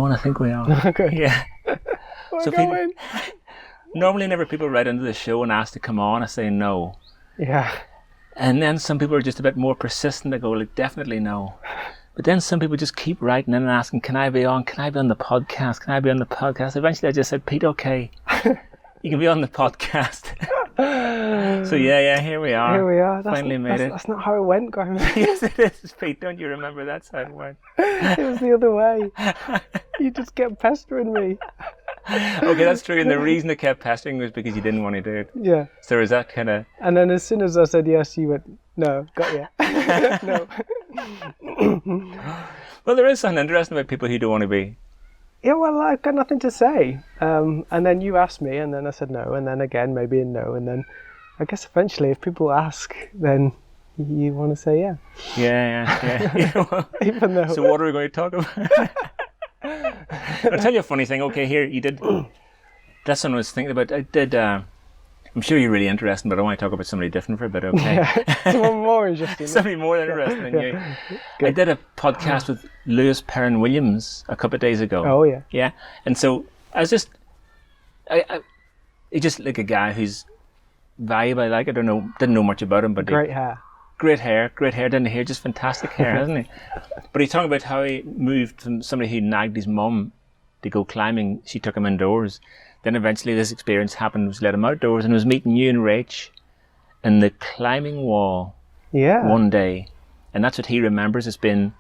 going? I think we are. Okay. Yeah. We're So going. Normally, whenever people write into the show and ask to come on, I say no. Yeah. And then some people are just a bit more persistent. They go, like, definitely no. But then some people just keep writing in and asking, can I be on? Can I be on the podcast? Can I be on the podcast? Eventually I just said, Pete, okay. You can be on the podcast. So yeah, here we are. Here we are. Finally made it. That's not how it went, Graham. Yes, it is, Pete. Don't you remember that's how it went? It was the other way. You just kept pestering me. Okay, that's true. And the reason I kept pestering was because you didn't want to do it. Yeah. So is that kind of... And then as soon as I said yes, you went, no, got you. No. Well, there is something interesting about people who don't want to be. Yeah, well, I've got nothing to say. And then you asked me, and then I said no, and then again, maybe a no, and then I guess eventually if people ask, then you want to say yeah. Yeah. Even though... So what are we going to talk about? I'll tell you a funny thing. Okay, here, you did... That's what I was thinking about. I did... I'm sure you're really interested, but I want to talk about somebody different for a bit, okay? Yeah, someone more interesting. Somebody more interesting than you. Good. I did a podcast with Perrin Williams a couple of days ago. Oh, yeah. Yeah, and so I was just... He's just like a guy whose vibe I like. I don't know, didn't know much about him, but... Great hair, didn't he? Just fantastic hair, hasn't he? But he's talking about how he moved from somebody who nagged his mum to go climbing. She took him indoors. Then eventually this experience happened, was let him outdoors, and was meeting you and Rach in the climbing wall one day. And that's what he remembers as being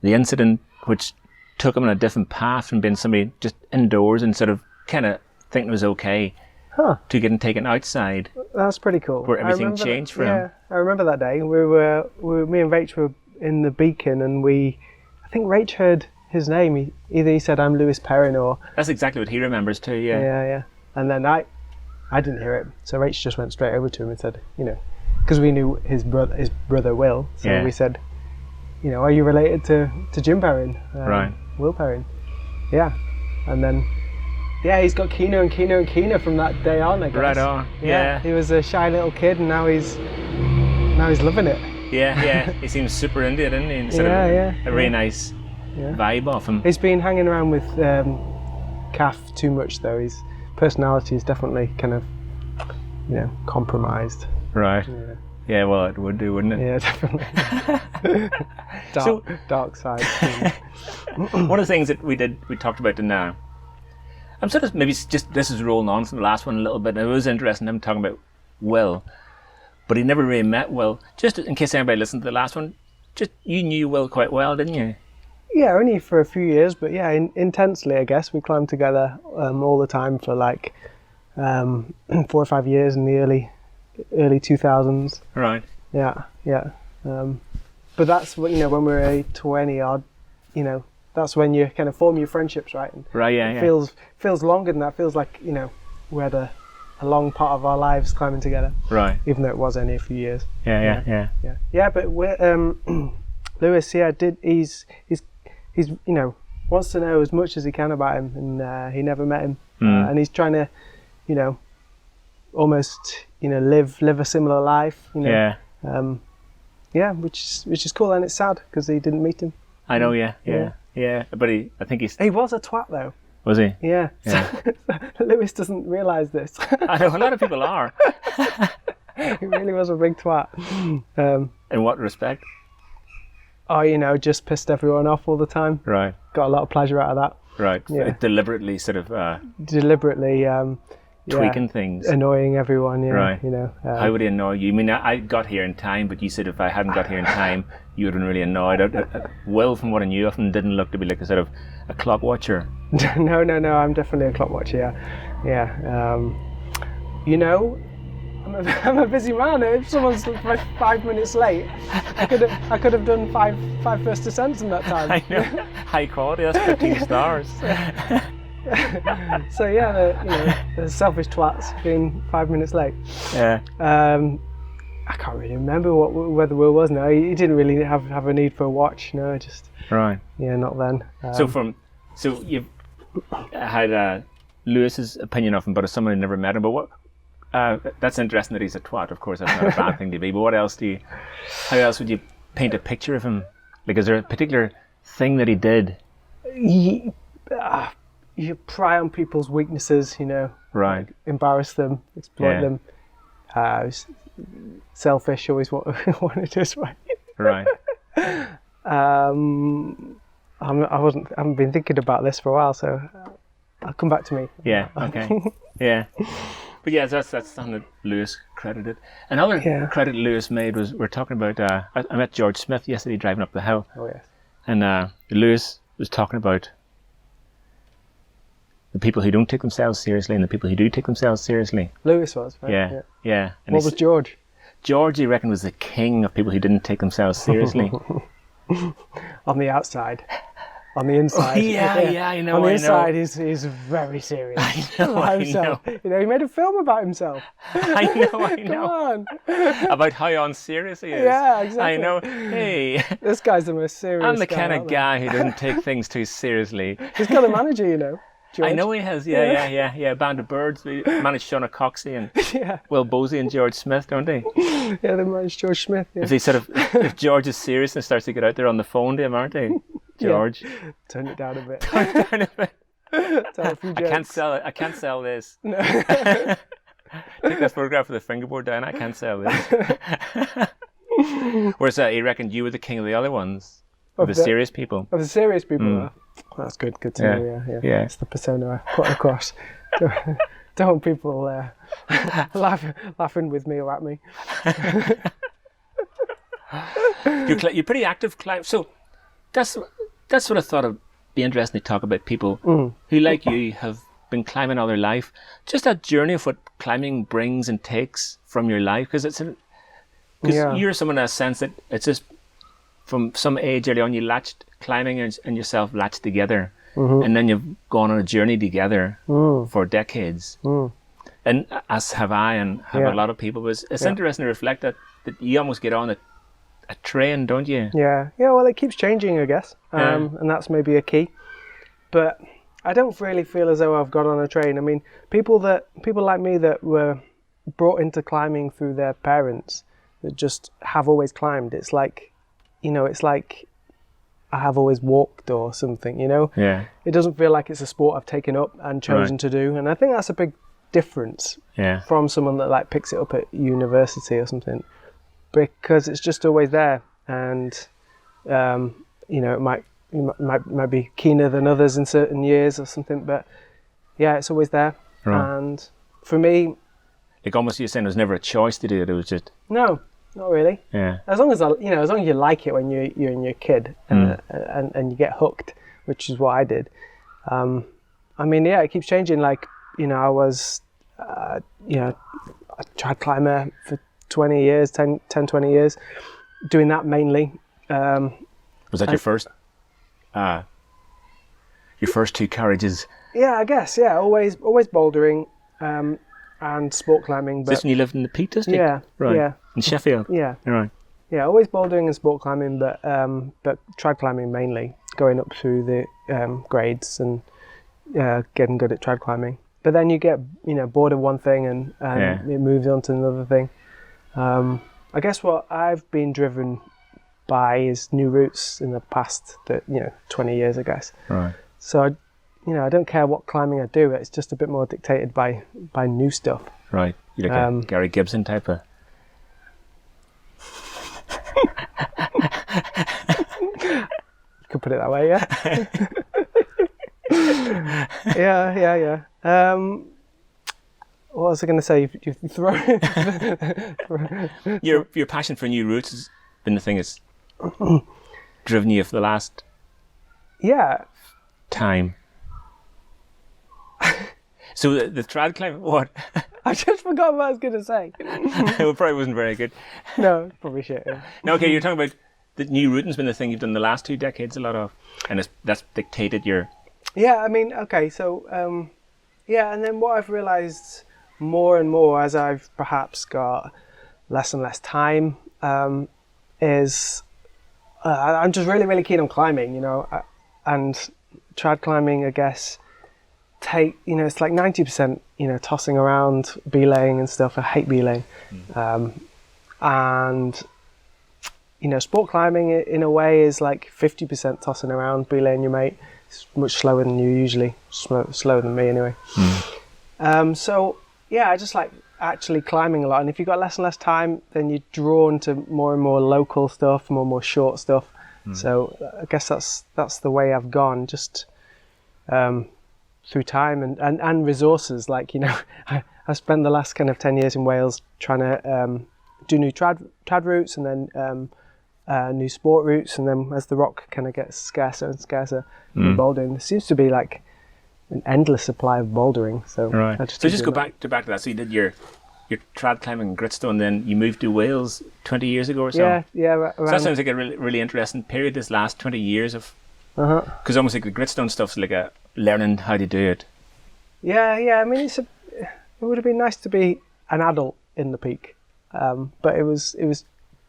the incident which took him on a different path from being somebody just indoors and sort of kind of thinking it was okay to getting taken outside. That's pretty cool. Where everything changed for him. Yeah, I remember that day. Me and Rach were in the Beacon, and I think Rach heard his name. Either he said, I'm Perrin, or... That's exactly what he remembers too, yeah. Yeah. And then I didn't hear it. So Rach just went straight over to him and said, because we knew his brother Will. So we said, are you related to Jim Perrin? Right. Will Perrin. Yeah. And then, he's got keener and keener and keener from that day on, I guess. Right on, yeah. He was a shy little kid, and now he's loving it. Yeah. He seems super into it, doesn't he? Instead of a really nice... vibe off him. He's been hanging around with Kath too much, though. His personality is definitely kind of, compromised. Right. Yeah, well, it would do, wouldn't it? Yeah, definitely. Dark side. One of the things that we talked about now, I'm sort of maybe just, this is rolling on from the last one a little bit. It was interesting him talking about Will, but he never really met Will. Just in case anybody listened to the last one, just you knew Will quite well, didn't you? Yeah, only for a few years, but intensely, I guess. We climbed together all the time for like 4 or 5 years in the early 2000s. Right. Yeah. But that's when when we're 20 odd, that's when you kind of form your friendships, right? And right. Yeah. It feels longer than that. Feels like we had a long part of our lives climbing together. Right. Even though it was only a few years. Yeah. But we're Lewis. Yeah, he's wants to know as much as he can about him, and he never met him, and he's trying to almost live a similar life, which is cool, and it's sad because he didn't meet him. I know. Yeah. But I think he was a twat though. Was he? Yeah. Lewis doesn't realise this. I know a lot of people are. He really was a big twat. In what respect? Oh, just pissed everyone off all the time. Right. Got a lot of pleasure out of that. Right. Yeah. Deliberately sort of... Deliberately... tweaking things. Annoying everyone, Right. How would he annoy you? I mean, I got here in time, but you said if I hadn't got here in time, you would have been really annoyed. Will, from what I knew of him, didn't look to be like a sort of a clock watcher. No, I'm definitely a clock watcher, yeah. I'm a busy man. If someone's 5 minutes late, I could have done five first descents in that time. I know. High quality. That's 15 stars. So the selfish twats being 5 minutes late. Yeah. I can't really remember whether Will was. No, he didn't really have a need for a watch. No, just right. Yeah, not then. So you've had Lewis's opinion of him, but as someone who never met him. But what? That's interesting that he's a twat. Of course, that's not a bad thing to be. But what else how else would you paint a picture of him? Like, is there a particular thing that he did? you pry on people's weaknesses, you know, Right. like, embarrass them, exploit them. Selfish, always wanted this way. Right. I haven't been thinking about this for a while, so I'll come back to me. Yeah. Okay. Yeah. But yeah, that's something that Lewis credited. Another credit Lewis made was, we're talking about, I met George Smith yesterday driving up the hill. Oh, yes. And Lewis was talking about the people who don't take themselves seriously and the people who do take themselves seriously. Lewis was, right? Yeah. And what was George? George, he reckoned, was the king of people who didn't take themselves seriously. On the outside. On the inside. Oh, yeah, I know. On the inside, he's very serious. I know. You know, he made a film about himself. I know. Come on. About how unserious he is. Yeah, exactly. I know. Hey. This guy's the most serious I'm the guy, kind of guy who doesn't take things too seriously. He's got a manager, you know. George. I know he has, yeah. Band of Birds. They managed Shauna Coxey and Will Bosey and George Smith, don't they? Yeah, they managed George Smith. Yeah. If George is serious and starts to get out there on the phone to him, aren't they? George. Yeah. Turn it down a bit. Turn it down a bit. Tell a few jokes. I can't sell this. No. Take that photograph of the fingerboard down. I can't sell this. Whereas he reckoned you were the king of the other ones, of the serious people. Of the serious people. That's good. Good to know. Yeah. It's the persona I put across. Don't want people laughing with me or at me. You're pretty active climber. So that's what I thought it'd be interesting to talk about people who, like you, have been climbing all their life. Just that journey of what climbing brings and takes from your life, because you're someone in a sense that it's just from some age early on you latched climbing and yourself latched together, and then you've gone on a journey together for decades. And as have I, and have a lot of people. But it's interesting to reflect that you almost get on a train, don't you? Yeah. Well, it keeps changing, I guess, and that's maybe a key. But I don't really feel as though I've got on a train. I mean, people like me that were brought into climbing through their parents, that just have always climbed. It's like, it's like I have always walked or something. Yeah. It doesn't feel like it's a sport I've taken up and chosen to do, and I think that's a big difference from someone that like picks it up at university or something, because it's just always there, and it might be keener than others in certain years or something, but it's always there. And for me, like almost you're saying, there was never a choice to do it. It was just no, not really. Yeah. As long as you like it when you're in your kid and you get hooked, which is what I did. It keeps changing. Like I was, a trad climber for 20 years, 10, 20 years, doing that mainly. Was that your first two carriages? Yeah, I guess. Yeah, always bouldering and sport climbing. But this when you lived in the Peak District? Yeah, right. Yeah. In Sheffield? Yeah. Right. Yeah, always bouldering and sport climbing, but trad climbing mainly, going up through the grades and getting good at trad climbing. But then you get bored of one thing and it moves on to another thing. I guess what I've been driven by is new routes in the past 20 years, I guess. Right. So I don't care what climbing I do. It's just a bit more dictated by new stuff. Right. You're like a Gary Gibson type of. You could put it that way, yeah. Yeah. What was I going to say? You've thrown your passion for new routes has been the thing that's driven you for the last time. So the trad climb, what? I just forgot what I was going to say. It probably wasn't very good. No, probably shit. Yeah. No, okay, you're talking about the new routing's been the thing you've done the last 2 decades a lot of, and that's dictated your. Yeah, okay, so and then what I've realised more and more as I've perhaps got less and less time is I'm just really, really keen on climbing, and trad climbing, I guess, it's like 90%, tossing around, belaying and stuff. I hate belaying. And, sport climbing in a way is like 50% tossing around, belaying your mate, It's much slower than you usually. Slower than me anyway. So yeah, I just like actually climbing a lot. And if you've got less and less time, then you're drawn to more and more local stuff, more and more short stuff. So I guess that's the way I've gone, just through time and resources. Like, you know, I spent the last kind of 10 years in Wales trying to do new trad routes, and then new sport routes, and then as the rock kind of gets scarcer and scarcer in bouldering, there seems to be like an endless supply of bouldering. So so just go back to that. So you did your trad climbing in Gritstone, then you moved to Wales 20 years ago or so. Yeah. So that sounds like a really, really interesting period, this last 20 years of, because almost like the Gritstone stuff's like a learning how to do it. Yeah. I mean, it would have been nice to be an adult in the peak, but it was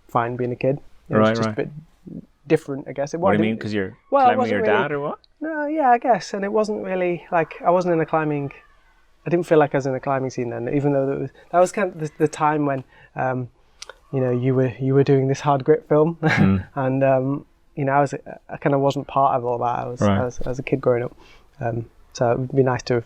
fine being a kid. It was just a bit different, I guess. What do you mean? Because you're climbing with your dad or what? No, yeah, I guess. And it wasn't really like, I wasn't in a climbing. I didn't feel like I was in a climbing scene then, even though that was kind of the time when, you know, you were doing this hard grit film, and you know, I kind of wasn't part of all that. I was a kid growing up, so it would be nice to have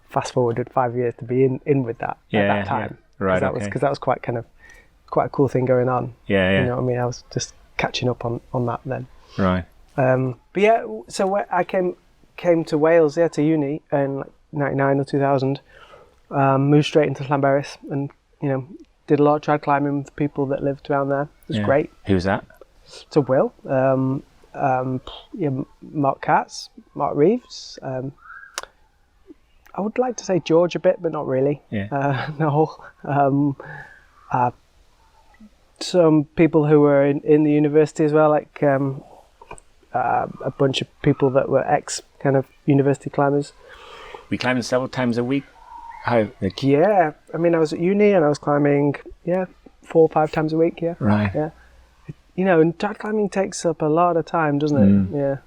fast forwarded 5 years to be in with that at that time, because that was quite a cool thing going on. You know what I mean? I was just catching up on that then. But yeah, so I came to Wales, to uni in like 99 or 2000, moved straight into Llanberis, and you know, did a lot of trad climbing with people that lived around there. It was great. Who was that? So Will, Mark Katz, Mark Reeves. I would like to say George a bit, but not really. No. Some people who were in the university as well, like a bunch of people that were ex kind of university climbers. We climbing several times a week. How? Like... Yeah, I mean, I was at uni and I was climbing 4 or 5 times a week. Yeah. You know, and trad climbing takes up a lot of time, doesn't it? Yeah.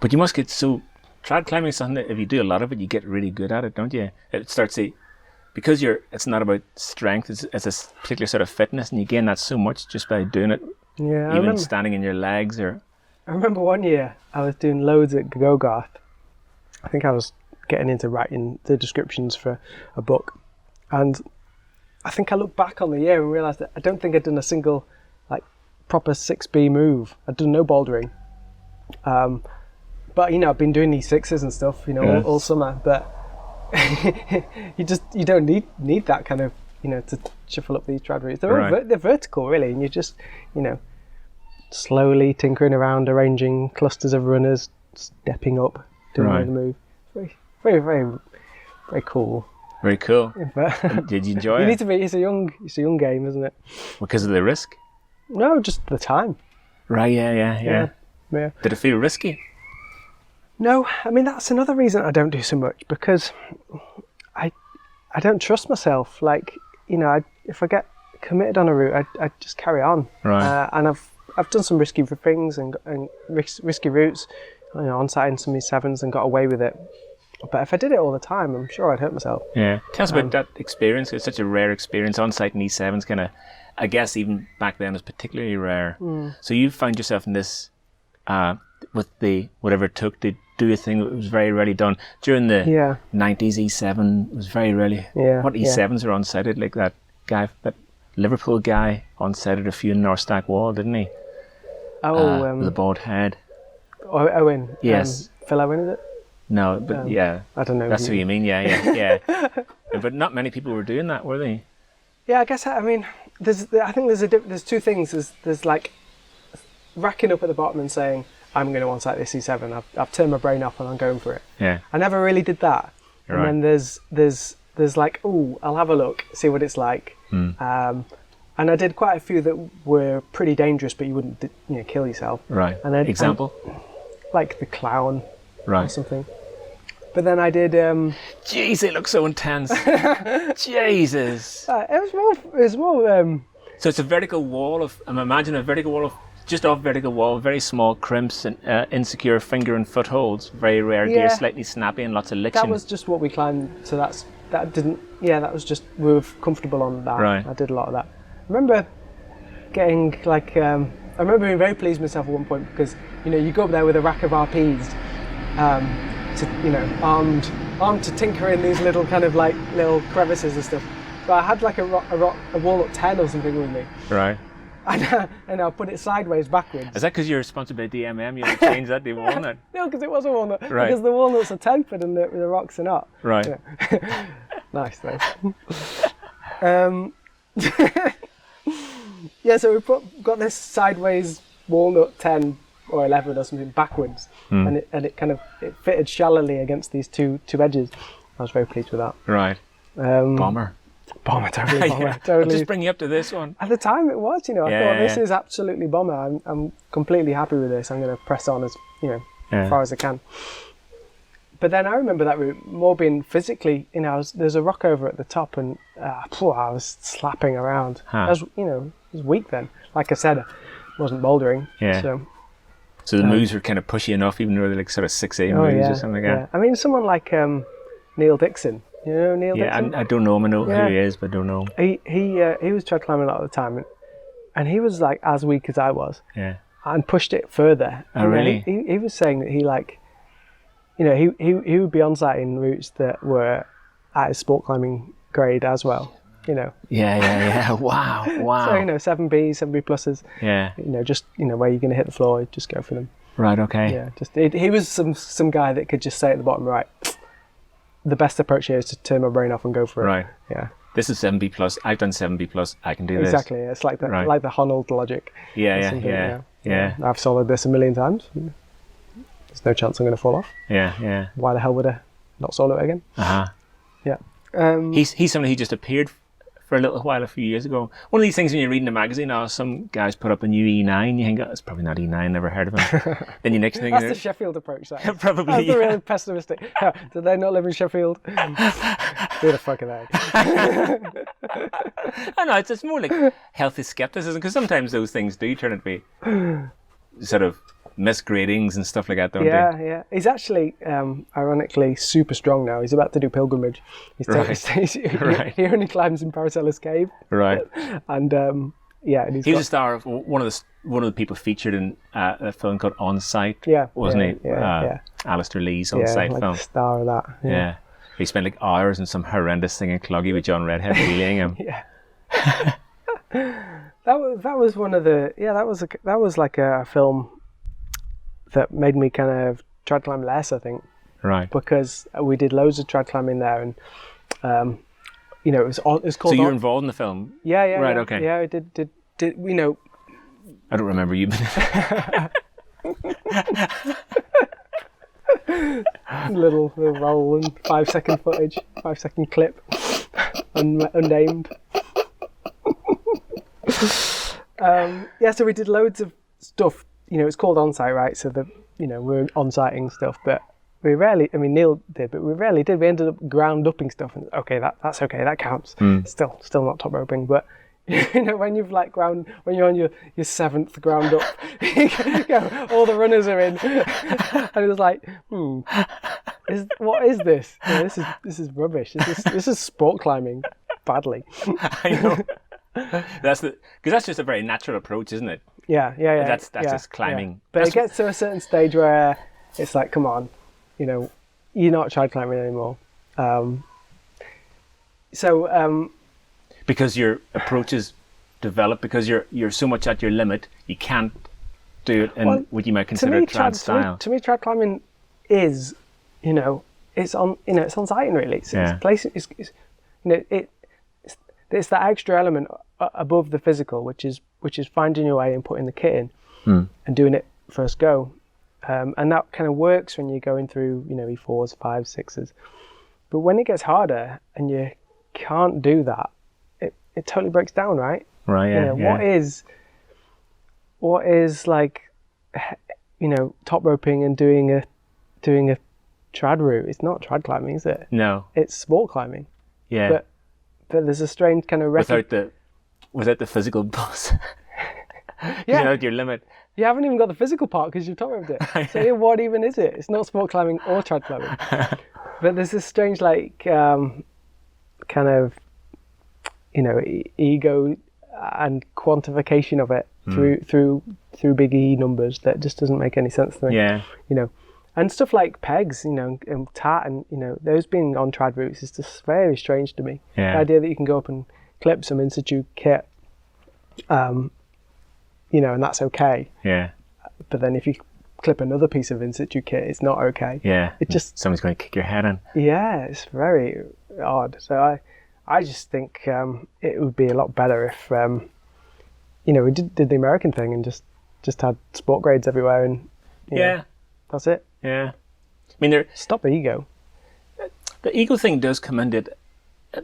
But you must get trad climbing is something that if you do a lot of it, you get really good at it, don't you? It starts to, because it's not about strength, it's a particular sort of fitness, and you gain that so much just by doing it. Yeah, even standing in your legs. Or I remember one year I was doing loads at Gogarth. I think I was getting into writing the descriptions for a book, and I think I looked back on the year and realised that I don't think I'd done a single like proper 6B move. I'd done no bouldering, but you know, I've been doing these sixes and stuff, you know, all summer. But you don't need that kind of, you know, to shuffle up these trad routes. They're vertical really, and you're just, you know, slowly tinkering around, arranging clusters of runners, stepping up, doing the move. Very, very, very, very cool. Very cool. Did you enjoy it? Need to be. It's a young game, isn't it? Because of the risk? No, just the time. Right. Yeah. Did it feel risky? No, I mean, that's another reason I don't do so much, because I don't trust myself. Like, you know, if I get committed on a route, I just carry on. Right. And I've done some risky things and risky routes, you know, on site in some E7s, and got away with it. But if I did it all the time, I'm sure I'd hurt myself. Yeah. Tell us about that experience. It's such a rare experience. On site in E7s kind of, I guess even back then was particularly rare. So you found yourself in this, with the, whatever it took to do a thing that was very rarely done. During the 90s, E7 was very rarely. What E7s are on-sited, like that Liverpool guy on-sited a few in North Stack Wall, didn't he? With a bald head. Owen. Yes. Phil Owen, is it? No, but I don't know. That's who you mean, yeah. But not many people were doing that, were they? Yeah, I guess, I mean, I think there's two things. There's like racking up at the bottom and saying, I'm going to on-site this C7. I've turned my brain off and I'm going for it. Yeah. I never really did that. You're and right. then there's like, I'll have a look, see what it's like. And I did quite a few that were pretty dangerous, but you wouldn't, you know, kill yourself. Right. And then, example? Like the clown. Right. Or something. But then I did. Jeez, it looks so intense. Jesus. It was more. So it's a vertical wall of. Imagine a vertical wall of, just off vertical wall, very small crimps and insecure finger and footholds. Very rare gear, slightly snappy and lots of liction. That was just what we climbed. So that didn't. Yeah, that was just, we were comfortable on that. Right. I did a lot of that. I remember getting like. I remember being very pleased with myself at one point, because, you know, you go up there with a rack of RPs to armed to tinker in these little kind of like little crevices and stuff. But I had like a walnut 10 or something with me. Right. And I put it sideways backwards. Is that because you're sponsored by DMM? You have to change that to walnut? No, because it was a walnut. Right. Because the walnuts are tempered and the rocks are not. Right. Yeah. Nice. Yeah, so we got this sideways walnut 10 or 11 or something backwards, and it fitted shallowly against these two edges. I was very pleased with that. Right. Bomber, totally bomber. Yeah. Totally. I'll just bring you up to this one. At the time it was, I thought this is absolutely bomber. I'm completely happy with this. I'm going to press on as far as I can. But then I remember that route more being physically, there's a rock over at the top, and I was slapping around. Huh. It was weak then. Like I said, I wasn't bouldering. Yeah. So the moves were kind of pushy enough, even though they're like sort of 6A moves or something like that. I mean, someone like Neil Dixon. You know Neil Dixon? Yeah, I don't know him. I know who he is, but I don't know him. He was trad climbing a lot of the time, and he was like as weak as I was. Yeah. And pushed it further. Oh, really? He was saying that he he would be on site in routes that were at his sport climbing grade as well. Yeah. Wow. So 7B pluses. Yeah. Just where you're going to hit the floor, just go for them. Right. Okay. Yeah. He was some guy that could just say at the bottom, right, the best approach here is to turn my brain off and go for it. Right. Yeah. This is 7B plus. I've done 7B plus. I can do this. Exactly. It's like the Honnold logic. Yeah. I've soloed this a million times. There's no chance I'm going to fall off. Yeah. Why the hell would I not solo it again? Yeah. He's somebody who just appeared for a little while a few years ago. One of these things when you're reading a magazine now, some guys put up a new E9, you think, it's probably not E9, never heard of him. Then you next thing That's the Sheffield approach. Probably. That's the really pessimistic. Do they not live in Sheffield? Who the fuck are they? I know, it's more like healthy skepticism, because sometimes those things do turn out to be sort of misgradings and stuff like that, don't they? Yeah. He's actually, ironically, super strong now. He's about to do pilgrimage. He only climbs in Paracelsus Cave. Right. And and he was a star of one of the people featured in a film called On Site. Yeah. Wasn't he? Yeah. Alistair Lee's On Site like film. The star of that. Yeah. He spent like hours in some horrendous thing in Cloggy with John Redhead wheeling him. Yeah. That was one of the that was like a film that made me kind of trad climb less, I think. Right. Because we did loads of trad climbing there, and it was called. So you were involved in the film? Yeah. Right. Okay. Yeah, I did. I don't remember you. little roll and 5-second footage, 5-second clip, unnamed. So we did loads of stuff. It's called on-site, right? So we're on-siting stuff, but we rarely. I mean, Neil did, but we rarely did. We ended up ground-upping stuff, and that's okay, that counts. Still not top roping, but when you've when you're on your 7th ground up, all the runners are in, and it was like, what is this? This is rubbish. This is sport climbing badly. I know. Because that's just a very natural approach, isn't it? Yeah. That's just climbing. Yeah. But it gets to a certain stage where it's like, come on, you're not trad climbing anymore. Because your approaches develop, because you're so much at your limit, you can't do it in what you might consider trad style. To me, trad climbing is, it's on sighting really. It's that extra element above the physical, which is finding your way and putting the kit in and doing it first go, and that kind of works when you're going through E4s, 5s, 6s. But when it gets harder and you can't do that, it totally breaks down, right? Right. Yeah. What is like, top roping and doing a trad route? It's not trad climbing, is it? No. It's sport climbing. Yeah. But there's a strange kind of without the physical buzz. Yeah. You're at your limit. You haven't even got the physical part because you've top roped it. So what even is it? It's not sport climbing or trad climbing. But there's this strange kind of ego and quantification of it through big E numbers that just doesn't make any sense to me. Yeah. And stuff like pegs, and tat, and those being untried routes is just very strange to me. Yeah. The idea that you can go up and clip some in situ kit, and that's okay. Yeah. But then if you clip another piece of in situ kit, it's not okay. Yeah. It just somebody's going to kick your head in. Yeah, it's very odd. So I just think it would be a lot better if we did the American thing and just had sport grades everywhere, and that's it. Yeah. I mean, stop the ego. The ego thing does come into it,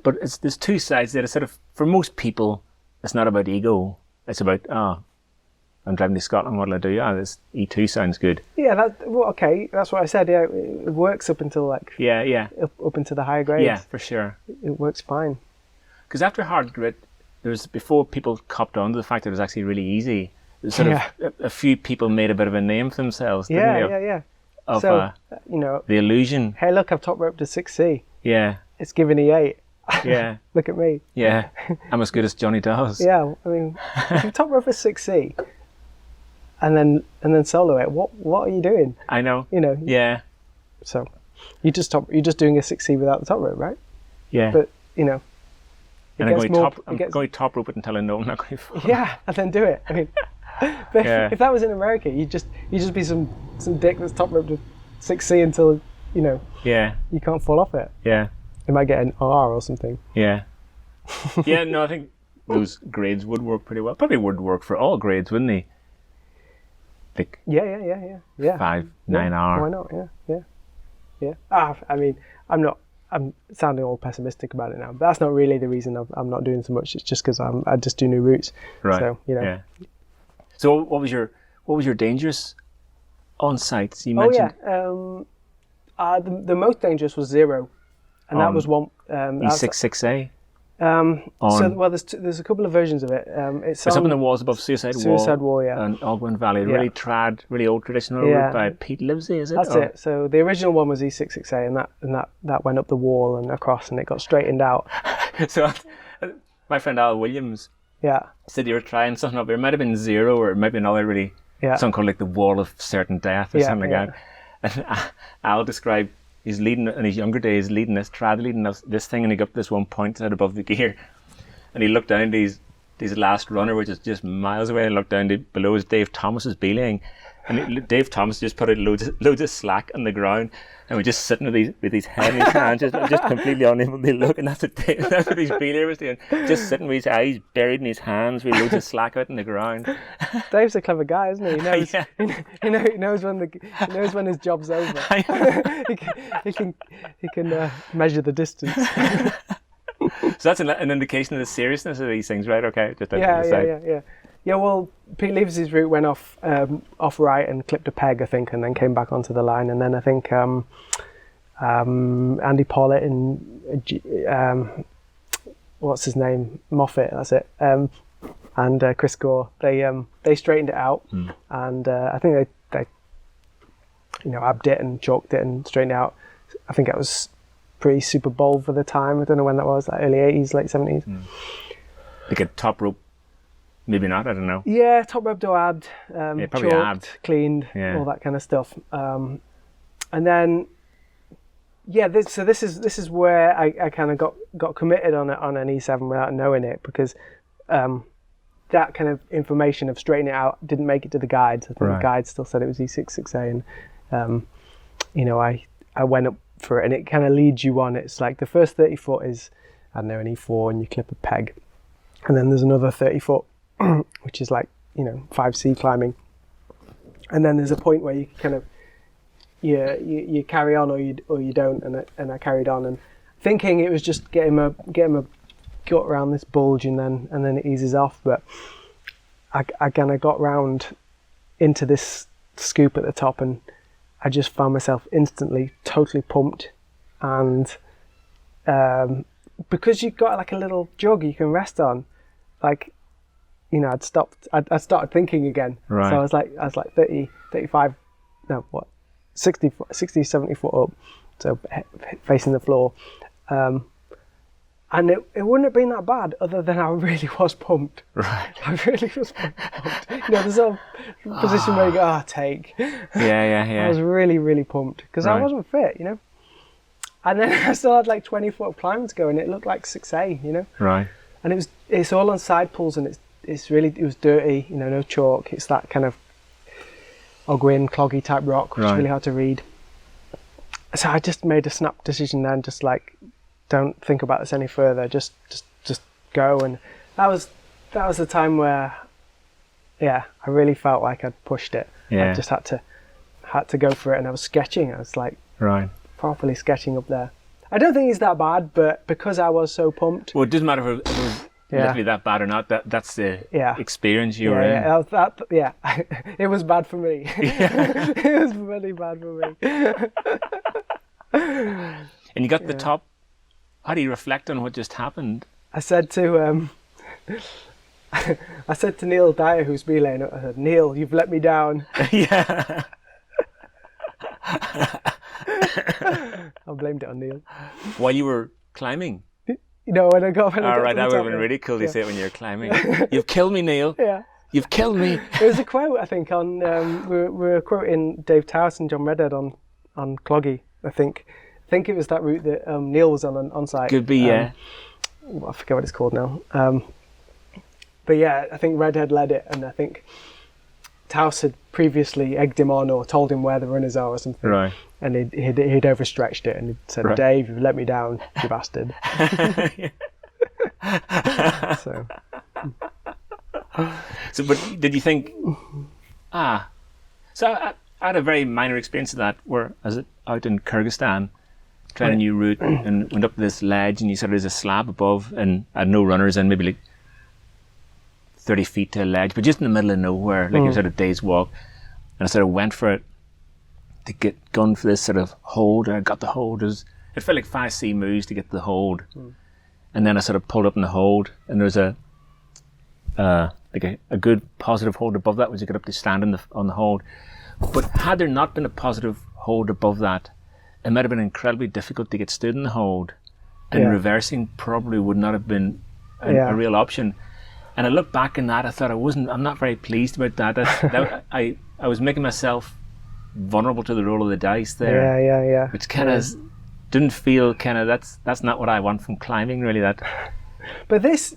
but there's two sides that are sort of, for most people, it's not about ego. It's about, I'm driving to Scotland, what'll I do? This E2 sounds good. Yeah, okay, that's what I said. Yeah, it works up until up into the higher grades. Yeah, for sure. It works fine. Because after hard grit, before people copped on to the fact that it was actually really easy, sort of a few people made a bit of a name for themselves, didn't they? Yeah. Of the illusion. Hey, look, I've top roped a 6C. Yeah. It's giving E8. Yeah. Look at me. Yeah. I'm as good as Johnny does. Yeah, I mean, if you top rope a 6C and then solo it, what are you doing? I know. Yeah. So you're just doing a 6C without the top rope, right? Yeah. But and I'm going to top rope it until I know I'm not going to fall. Yeah, and then do it. I mean, but if that was in America, you'd just be some dick that's top roped to 6C until you can't fall off it. Yeah. You might get an R or something. Yeah. Yeah. No, I think those grades would work pretty well. Probably would work for all grades, wouldn't they? Like yeah. 5, 9 hour. Why not? Yeah. I mean, I'm sounding all pessimistic about it now, but that's not really the reason I'm not doing so much. It's just because I just do new routes. Right. So Yeah. So what was your dangerous on sites you mentioned? The most dangerous was 0, and that was one. E66A. There's a couple of versions of it. It's up in the walls above Suicide Wall, yeah, and Ogwen Valley. Really old traditional route by Pete Livesey, is it? That's it. So the original one was E66A, and that went up the wall and across, and it got straightened out. So my friend Al Williams said you were trying something up there. It might have been 0, or it might be another something called like the Wall of Certain Death or something like that. And Al described he's leading in his younger days, leading this thing, and he got up this one point out above the gear, and he looked down to his last runner, which is just miles away, and looked down to below is Dave Thomas's belaying, and Dave Thomas just put out loads of slack on the ground, and we're just sitting with his head in his hands, just completely unable to look, and that's what his belayer was doing, just sitting with his eyes buried in his hands with loads of slack out on the ground. Dave's a clever guy, isn't he? He knows, he knows when his job's over. he can measure the distance. So that's an indication of the seriousness of these things, right? Okay, just Yeah. Yeah, well, Pete Livesey's route went off right and clipped a peg, I think, and then came back onto the line. And then I think Andy Pollitt and what's his name, Moffat, that's it, and Chris Gore, they straightened it out, and I think they abbed it and chalked it and straightened it out. I think it was pretty Super Bowl for the time. I don't know when that was, like early 80s, late 70s. Like a top rope. Maybe not, I don't know. Yeah, top rope to abbed, probably chalked, abbed, cleaned, all that kind of stuff. And then, this is where I kind of got committed on an E7 without knowing it, because that kind of information of straightening it out didn't make it to the guides. I think the guides still said it was E66A, and I went up for it, and it kind of leads you on. It's like the first 30 foot is, I don't know, an E4, and you clip a peg, and then there's another 30 foot. Which is like 5C climbing, and then there's a point where you kind of you carry on or you don't, and I carried on, and thinking it was just getting my gut around this bulge, and then it eases off, but I kind of got round into this scoop at the top, and I just found myself instantly totally pumped, and because you've got like a little jug you can rest on, like. I'd started thinking again. Right. So I was like 30, 35, no, what, 60, 70 foot up, so facing the floor. And And it wouldn't have been that bad, other than I really was pumped. Right. I really was pumped. The sort of position where you go, take. Yeah. I was really, really pumped because I wasn't fit, And then I still had like 20 foot of climbing to go, and it looked like 6A, Right. And it's all on side pulls, and it was dirty, no chalk. It's that kind of Ogwyn, cloggy type rock, which is really hard to read. So I just made a snap decision then, just like, don't think about this any further. Just go. And that was the time where, I really felt like I'd pushed it. Yeah. I just had to go for it, and I was sketching. I was like, properly sketching up there. I don't think it's that bad, but because I was so pumped. Well, it doesn't matter if it was literally that bad or not. That's the experience you were in. It was bad for me. Yeah. It was really bad for me. And you got to the top. How do you reflect on what just happened? I said to Neil Dyer, who's belaying it, I said, Neil, you've let me down. Yeah. I blamed it on Neil. While you were climbing? When I got All right, that would have been really cool to say it when you were climbing. You've killed me, Neil. Yeah. You've killed me. There was a quote, I think, on we were quoting Dave Towers and John Redhead on Cloggy, I think. I think it was that route that Neil was on site. Could be, yeah. I forget what it's called now. But yeah, I think Redhead led it, and I think Towers had previously egged him on or told him where the runners are or something. Right. And he'd overstretched it, and he'd said, Dave, you've let me down, you bastard. So, but did you think, so I had a very minor experience of that, where I was out in Kyrgyzstan, trying a new route, and went up this ledge, and you said there's a slab above, and I had no runners, and maybe like 30 feet to a ledge, but just in the middle of nowhere, like a sort of day's walk. And I sort of went for it to get going for this sort of hold, and I got the hold. It felt like 5C moves to get to the hold. And then I sort of pulled up in the hold, and there's a good positive hold above that, which you get up to stand on the hold. But had there not been a positive hold above that, it might have been incredibly difficult to get stood in the hold, and reversing probably would not have been a real option. And I look back in that, I thought I'm not very pleased about that. I was making myself vulnerable to the roll of the dice there. Yeah. Which kind of didn't feel that's not what I want from climbing, really. That. But this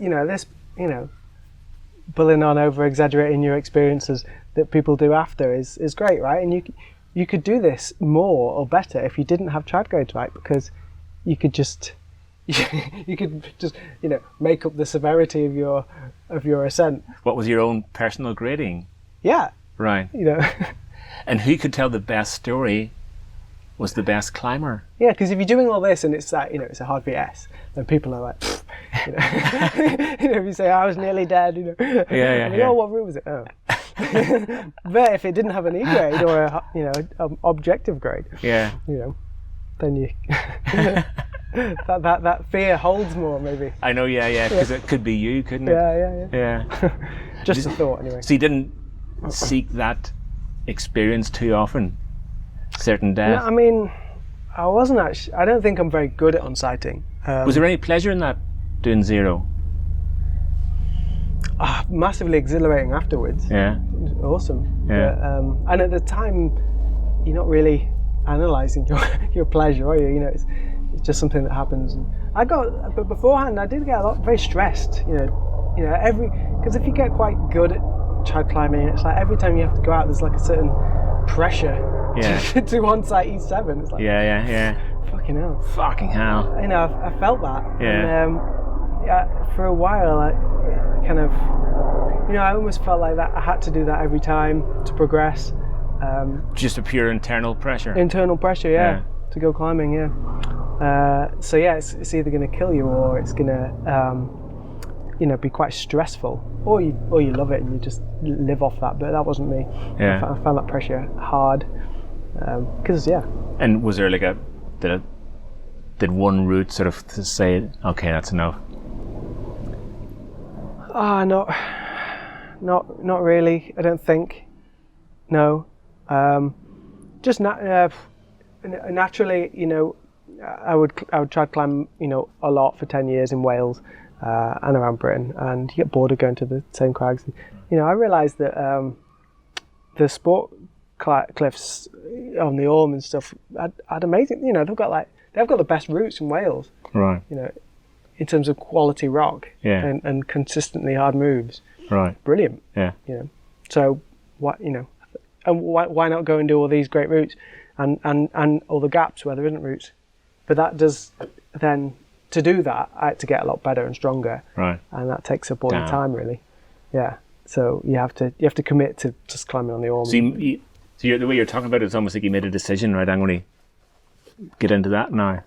bullying on, over exaggerating your experiences that people do after is great, right? And you could do this more or better if you didn't have child grades, right? Because you could just make up the severity of your ascent. What was your own personal grading? Yeah. Right. And who could tell the best story was the best climber? Yeah, because if you're doing all this and it's like, it's a hard VS, then people are like, if you say, I was nearly dead, Yeah. Oh, what route was it? Oh. But if it didn't have an E grade or an objective grade, then you that fear holds more, maybe. I know, because it could be you, couldn't it? Yeah. Just a thought, anyway. So you didn't seek that experience too often? Certain death? No, I mean, I wasn't actually. I don't think I'm very good at on-sighting. Was there any pleasure in that, doing zero? Massively exhilarating afterwards. Yeah. It was awesome. Yeah. But, and at the time, you're not really analysing your pleasure, are you? It's just something that happens. And but beforehand, I did get very stressed. Because if you get quite good at child climbing, it's like every time you have to go out, there's like a certain pressure to on-site E7. It's like, fucking hell. I felt that. Yeah. And for a while, I kind of, I almost felt like that I had to do that every time to progress. Just a pure internal pressure. Internal pressure, to go climbing, so it's either going to kill you or it's going to, be quite stressful, or you love it and you just live off that. But that wasn't me. Yeah. I found that pressure hard, because And was there like did one route sort of to say, okay, that's enough? Not really. I don't think. No. Just naturally, I would try to climb, a lot for 10 years in Wales and around Britain, and you get bored of going to the same crags. I realised that the sport cliffs on the Orme and stuff had amazing. They've got the best routes in Wales. Right. In terms of quality rock. Yeah. And consistently hard moves. Right. Brilliant. Yeah. So what and why not go and do all these great routes and all the gaps where there isn't routes? But that does then, to do that, I had to get a lot better and stronger. Right. And that takes up all your time, really. Yeah. So you have to commit to just climbing on the Orme. So the way you're talking about it, it's almost like you made a decision, right? I'm going to get into that now.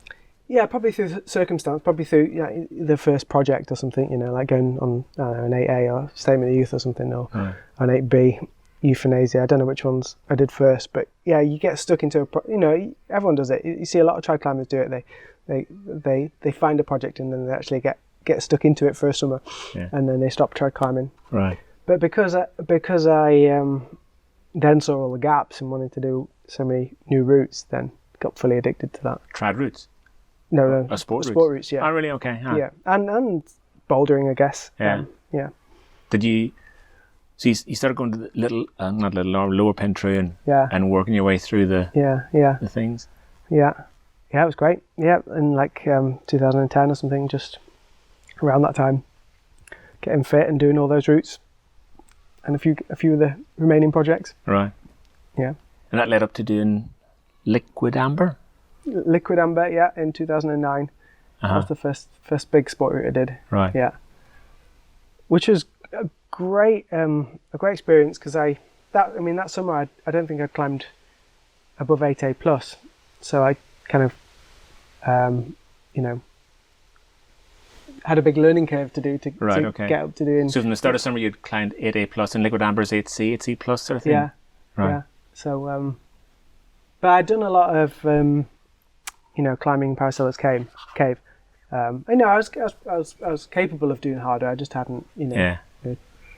Yeah, probably through circumstance, probably through the first project or something, like going on an 8A or Statement of Youth or something, or an 8B, Euthanasia. I don't know which ones I did first, but yeah, you get stuck into everyone does it. You see a lot of trad climbers do it. They find a project and then they actually get stuck into it for a summer, and then they stop trad climbing. Right. But because I then saw all the gaps and wanted to do so many new routes, then got fully addicted to that. Trad routes? No. Sport routes, yeah. Oh, really? Okay. Huh. Yeah, and bouldering, I guess. Yeah. Yeah. Did you... So you started going to the lower Pentru and working your way through the things? Yeah. Yeah, it was great. Yeah, in 2010 or something, just around that time, getting fit and doing all those routes. And a few of the remaining projects. Right. Yeah. And that led up to doing Liquid Amber? Liquid Amber, yeah, in 2009. That was the first big sport route I did. Right. Yeah. Which was a great experience, because that summer I don't think I'd climbed above 8A plus. So I kind of had a big learning curve to do to get up to doing. So from the start of summer you'd climbed 8A plus, and Liquid Amber's 8C, 8C plus sort of thing? Yeah. Right. Yeah. So but I'd done a lot of climbing Paracelsus cave. I was capable of doing harder. I just hadn't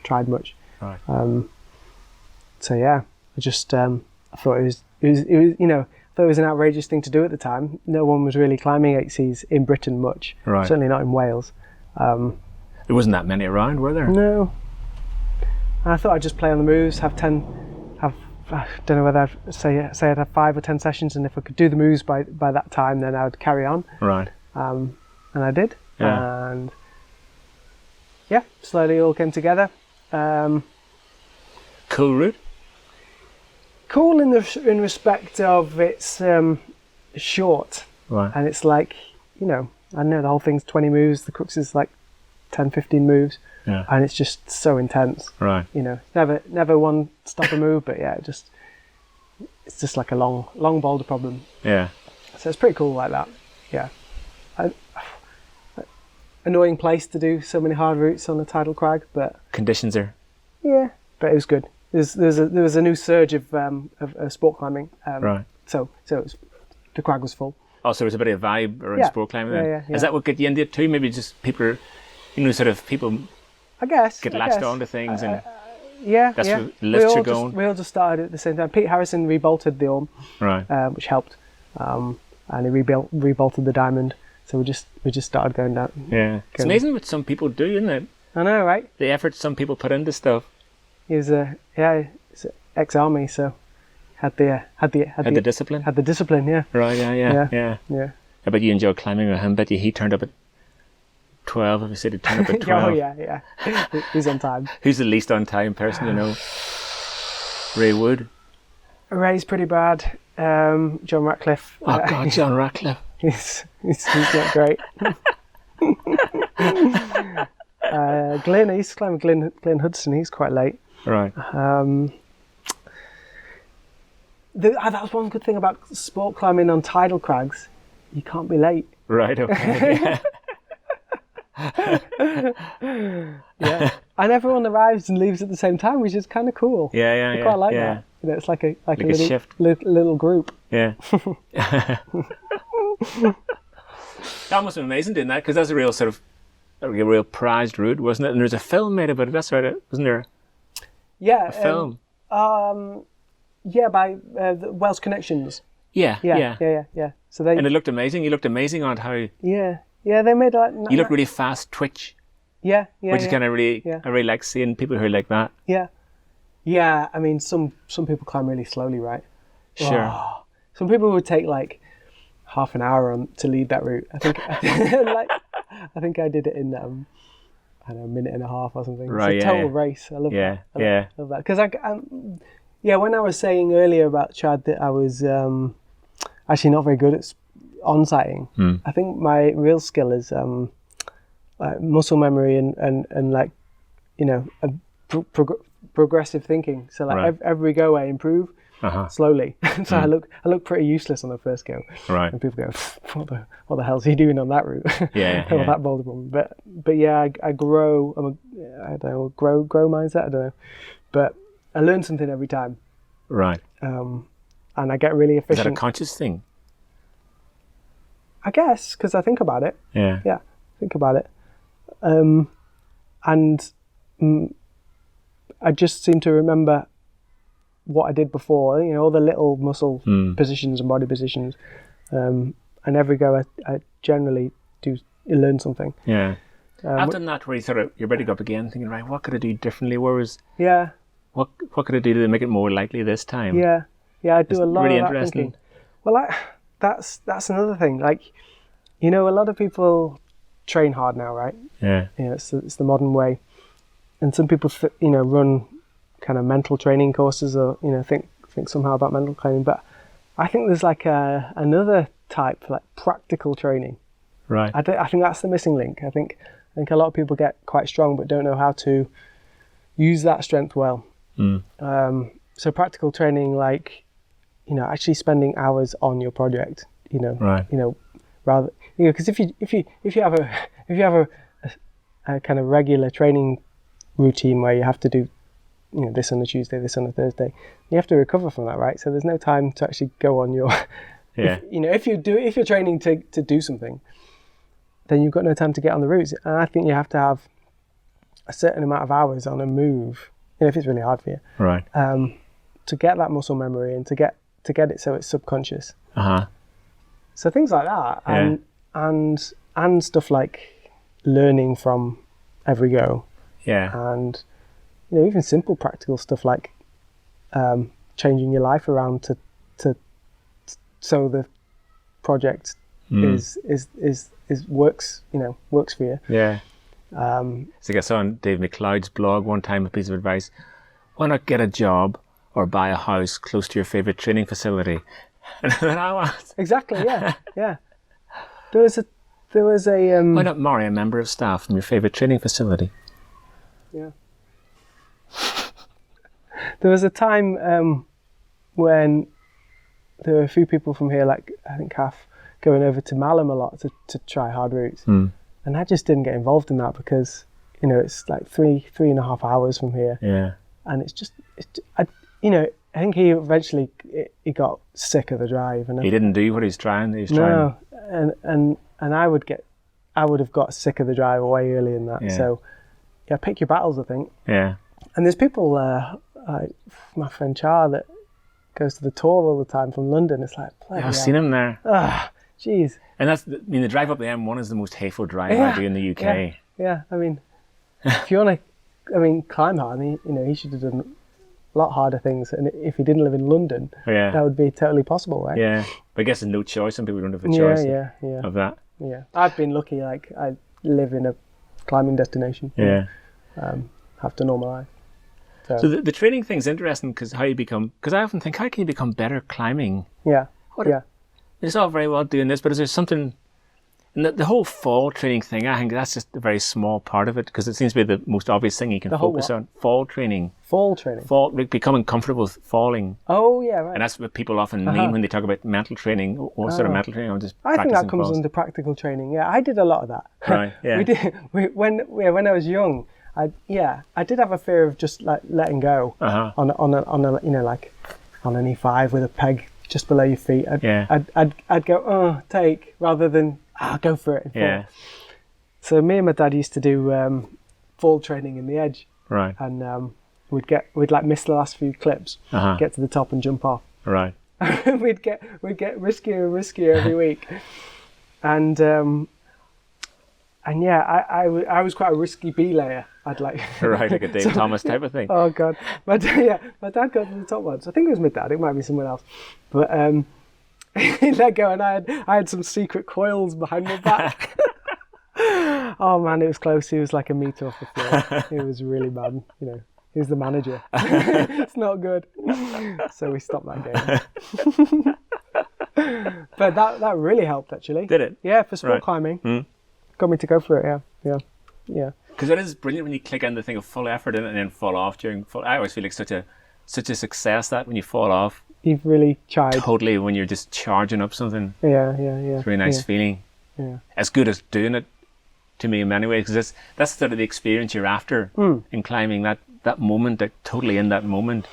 tried much. Right. So yeah, I just I thought it was thought it was an outrageous thing to do at the time. No one was really climbing 8Cs in Britain much. Right. Certainly not in Wales. There wasn't that many around, were there? No. And I thought I'd just play on the moves, I don't know whether I'd say I'd have 5 or 10 sessions, and if I could do the moves by that time, then I would carry on. Right. And I did. Yeah. And yeah, slowly all came together. Cool route? Cool in respect of it's short. Right. And it's I know the whole thing's 20 moves, the crux is 10, 15 moves. Yeah. And it's just so intense. Right. Never one stop a move, but yeah, it's just like a long boulder problem. Yeah. So it's pretty cool like that. Yeah. Annoying place to do so many hard routes on a tidal crag, but conditions are. Yeah, but it was good. There was a new surge of sport climbing. Right. So the crag was full. Oh, so it was a bit of a vibe around sport climbing then? Yeah. Is that what got you into it too? Maybe just people, people I guess get latched onto things and yeah, that's where lifts are going. We all just started at the same time. Pete Harrison rebolted the Orme, right, which helped, and he rebolted the Diamond. So we just started going down. Yeah, it's amazing what some people do, isn't it? I know, right? The effort some people put into stuff. He was he's ex-army, so had the discipline. Had the discipline, yeah. Right, yeah. I bet you enjoyed climbing with him. Bet you he turned up at 12. If you said he turned up at 12. Oh yeah. He's on time. Who's the least on time person you know? Ray Wood. Ray's pretty bad. John Ratcliffe. Oh God, John Ratcliffe. He's not great. Glenn, I used to climb Glenn Hudson. He's quite late. Right. That was one good thing about sport climbing on tidal crags. You can't be late. Right. Okay. Yeah. And everyone arrives and leaves at the same time, which is kind of cool. Yeah. I quite like that. It's like a little shift. Little group. Yeah. That must have been amazing doing that, because that's a real prized route, wasn't it? And there's a film made about it. That's right, wasn't there? Yeah. A film. Yeah, by the Welsh Connections. Yeah. Yeah. So they And it looked amazing. You looked amazing on how they made like you look really fast twitch, which is kind of really I really like seeing people who are like that. Yeah. I mean, some people climb really slowly, right? Sure. Oh. Some people would take like half an hour to lead that route. I think I did it in I don't know, a minute and a half or something. Right, it's a total race. I love that. Yeah. Love that because when I was saying earlier about Chad that I was actually not very good at on-sighting. I think my real skill is like muscle memory and like, you know, progressive thinking. So like every go I improve slowly. So I look pretty useless on the first go. Right. And people go, what the hell's he doing on that route? Or that boulder problem. But yeah, I grow. I don't know, grow mindset. I don't know. But I learn something every time. Right. And I get really efficient. Is that a conscious thing? I guess, because I think about it. Yeah. Think about it. And I just seem to remember what I did before, you know, all the little muscle positions and body positions. And every go I generally do learn something. Yeah. I've done that where you're ready to go up again thinking, right, what could I do differently? What could I do to make it more likely this time? Yeah, I do a lot really of that interesting. thinking. Well, that's another thing. Like, you know, a lot of people train hard now, right? Yeah. You know, it's the modern way, and some people, run kind of mental training courses, or think somehow about mental training. But I think there's like another type, like practical training. Right. I think that's the missing link. I think a lot of people get quite strong, but don't know how to use that strength well. So practical training, like, actually spending hours on your project, right. Rather, because if you have a kind of regular training routine where you have to do, this on a Tuesday, this on a Thursday, you have to recover from that, right? So there's no time to actually go on your, if you're training to do something, then you've got no time to get on the routes. And I think you have to have a certain amount of hours on a move, if it's really hard for you, right? To get that muscle memory and to get it so it's subconscious. So things like that, and stuff like learning from every go. Yeah. And even simple practical stuff like changing your life around to so the project is works for you. Yeah. So I saw on Dave McLeod's blog one time a piece of advice: why not get a job or buy a house close to your favorite training facility? And then I was exactly, yeah. There was a why not marry a member of staff from your favorite training facility? Yeah. There was a time when there were a few people from here, like I think Kath, going over to Malham a lot to try hard routes, and I just didn't get involved in that because it's like 3.5 hours from here. Yeah. And I think he eventually he got sick of the drive, and he didn't do what he was trying. No, and I would have got sick of the drive way earlier than that. Yeah. So pick your battles, I think. Yeah. And there's people, like my friend Char, that goes to the tour all the time from London. It's like, I've seen him there. Jeez. And the drive up the M1 is the most hateful drive I do in the UK. Yeah. I mean, if you want to, climb hard, he should have done a lot harder things. And if he didn't live in London, that would be totally possible, right? Yeah. But I guess there's no choice. Some people don't have a choice of that. Yeah. I've been lucky. Like, I live in a climbing destination. Yeah. Have to normalize. So the training thing's interesting because I often think, how can you become better climbing? Yeah. It's all very well doing this, but is there something? And the whole fall training thing, I think that's just a very small part of it because it seems to be the most obvious thing you can focus on. Fall training. Becoming comfortable with falling. Oh yeah, right. And that's what people often mean when they talk about mental training. What sort of mental training? I think that comes under practical training. Yeah, I did a lot of that. Right. Yeah. We did. When I was young, I did have a fear of just like letting go on a like on an E5 with a peg just below your feet. I'd go take rather than go for it. Yeah. So me and my dad used to do fall training in the edge. Right. And we'd like miss the last few clips, get to the top and jump off. Right. we'd get riskier and riskier every week, and yeah, I was quite a risky belayer. I'd like Right, like a Dave Thomas type of thing. Oh God, my dad got to the top once. I think it was my dad. It might be someone else, but he let go, and I had some secret coils behind my back. Oh man, it was close. He was like a meter off the floor. It was really bad. You know, he was the manager. It's not good. So we stopped that game. But that really helped actually. Did it? Yeah, for sport climbing. Got me to go for it. Yeah. Because that is brilliant when you click on the thing of full effort in it and then fall off during full. I always feel like such a success that when you fall off. You've really tried. Totally, when you're just charging up something. Yeah. It's a really nice feeling. Yeah. As good as doing it to me in many ways, because that's sort of the experience you're after in climbing, that moment, that totally in that moment.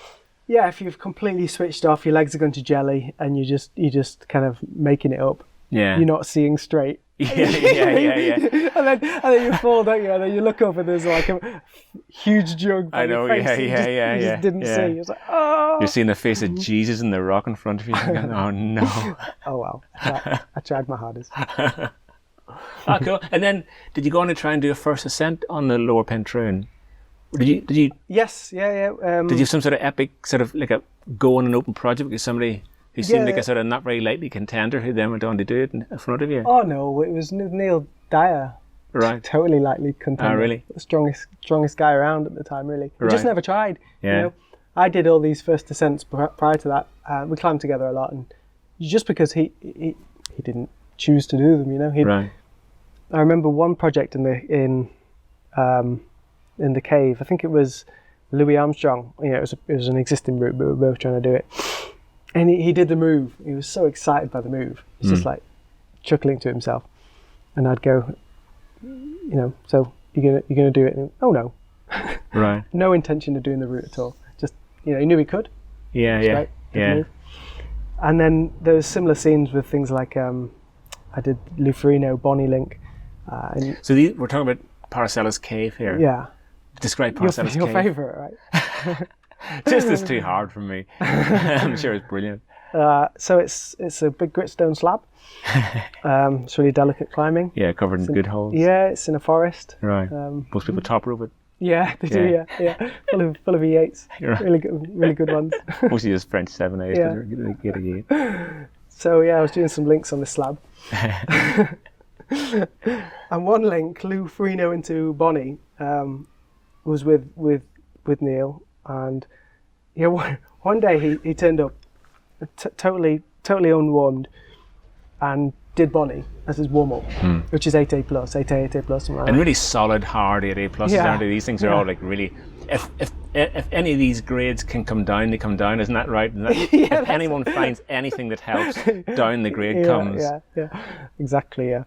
Yeah, if you've completely switched off, your legs are going to jelly, and you're just kind of making it up. Yeah. You're not seeing straight. Yeah. and then you fall, don't you? And then you look up and there's like a huge jug by your face. You just didn't see. It's like, oh. You're seeing the face of Jesus in the rock in front of you. Thinking, oh no. Oh well, I tried my hardest. Oh, cool. And then, did you go on and try and do a first ascent on the lower Perrin? Did you? Yes, yeah. Did you have some sort of epic, sort of like a go on an open project with somebody who seemed like a sort of not very likely contender who then went on to do it in front of you? Oh no, it was Neil Dyer. Right. Totally likely contender. Oh, really? The strongest guy around at the time, really. We just never tried. Yeah. You know? I did all these first ascents prior to that. We climbed together a lot, and just because he didn't choose to do them, you know. Right. I remember one project in the cave. I think it was Louis Armstrong. You know, it was an existing route, but we were both trying to do it. And he did the move. He was so excited by the move. He's just like chuckling to himself. And I'd go, you know, so you're gonna do it? And, oh no. Right. No intention of doing the route at all. Just, you know, he knew he could. Yeah. And then there was similar scenes with things like I did Lufrino, Bonnie Link. So we're talking about Paracella's Cave here. Yeah. Describe Paracella's Cave. Your favourite, right? Just is too hard for me. I'm sure it's brilliant. So it's a big gritstone slab. It's really delicate climbing. Yeah, covered in good holes. Yeah, it's in a forest. Right. Most people top rope it. Yeah, they do. Yeah. Full of E8s. Right. Really good ones. Mostly just French 7/8. Yeah. Get a gate. So yeah, I was doing some links on the slab. And one link, Lou Ferrino into Bonnie, was with Neil, and one day he turned up totally unwarmed and did Bonnie as his warm up, which is 8A plus, 8A plus, something like that. And really solid, hard 8A pluses, aren't they? These things are all like really. If any of these grades can come down, they come down. Isn't that right? If anyone finds anything that helps, down the grade comes. Yeah. Exactly. Yeah.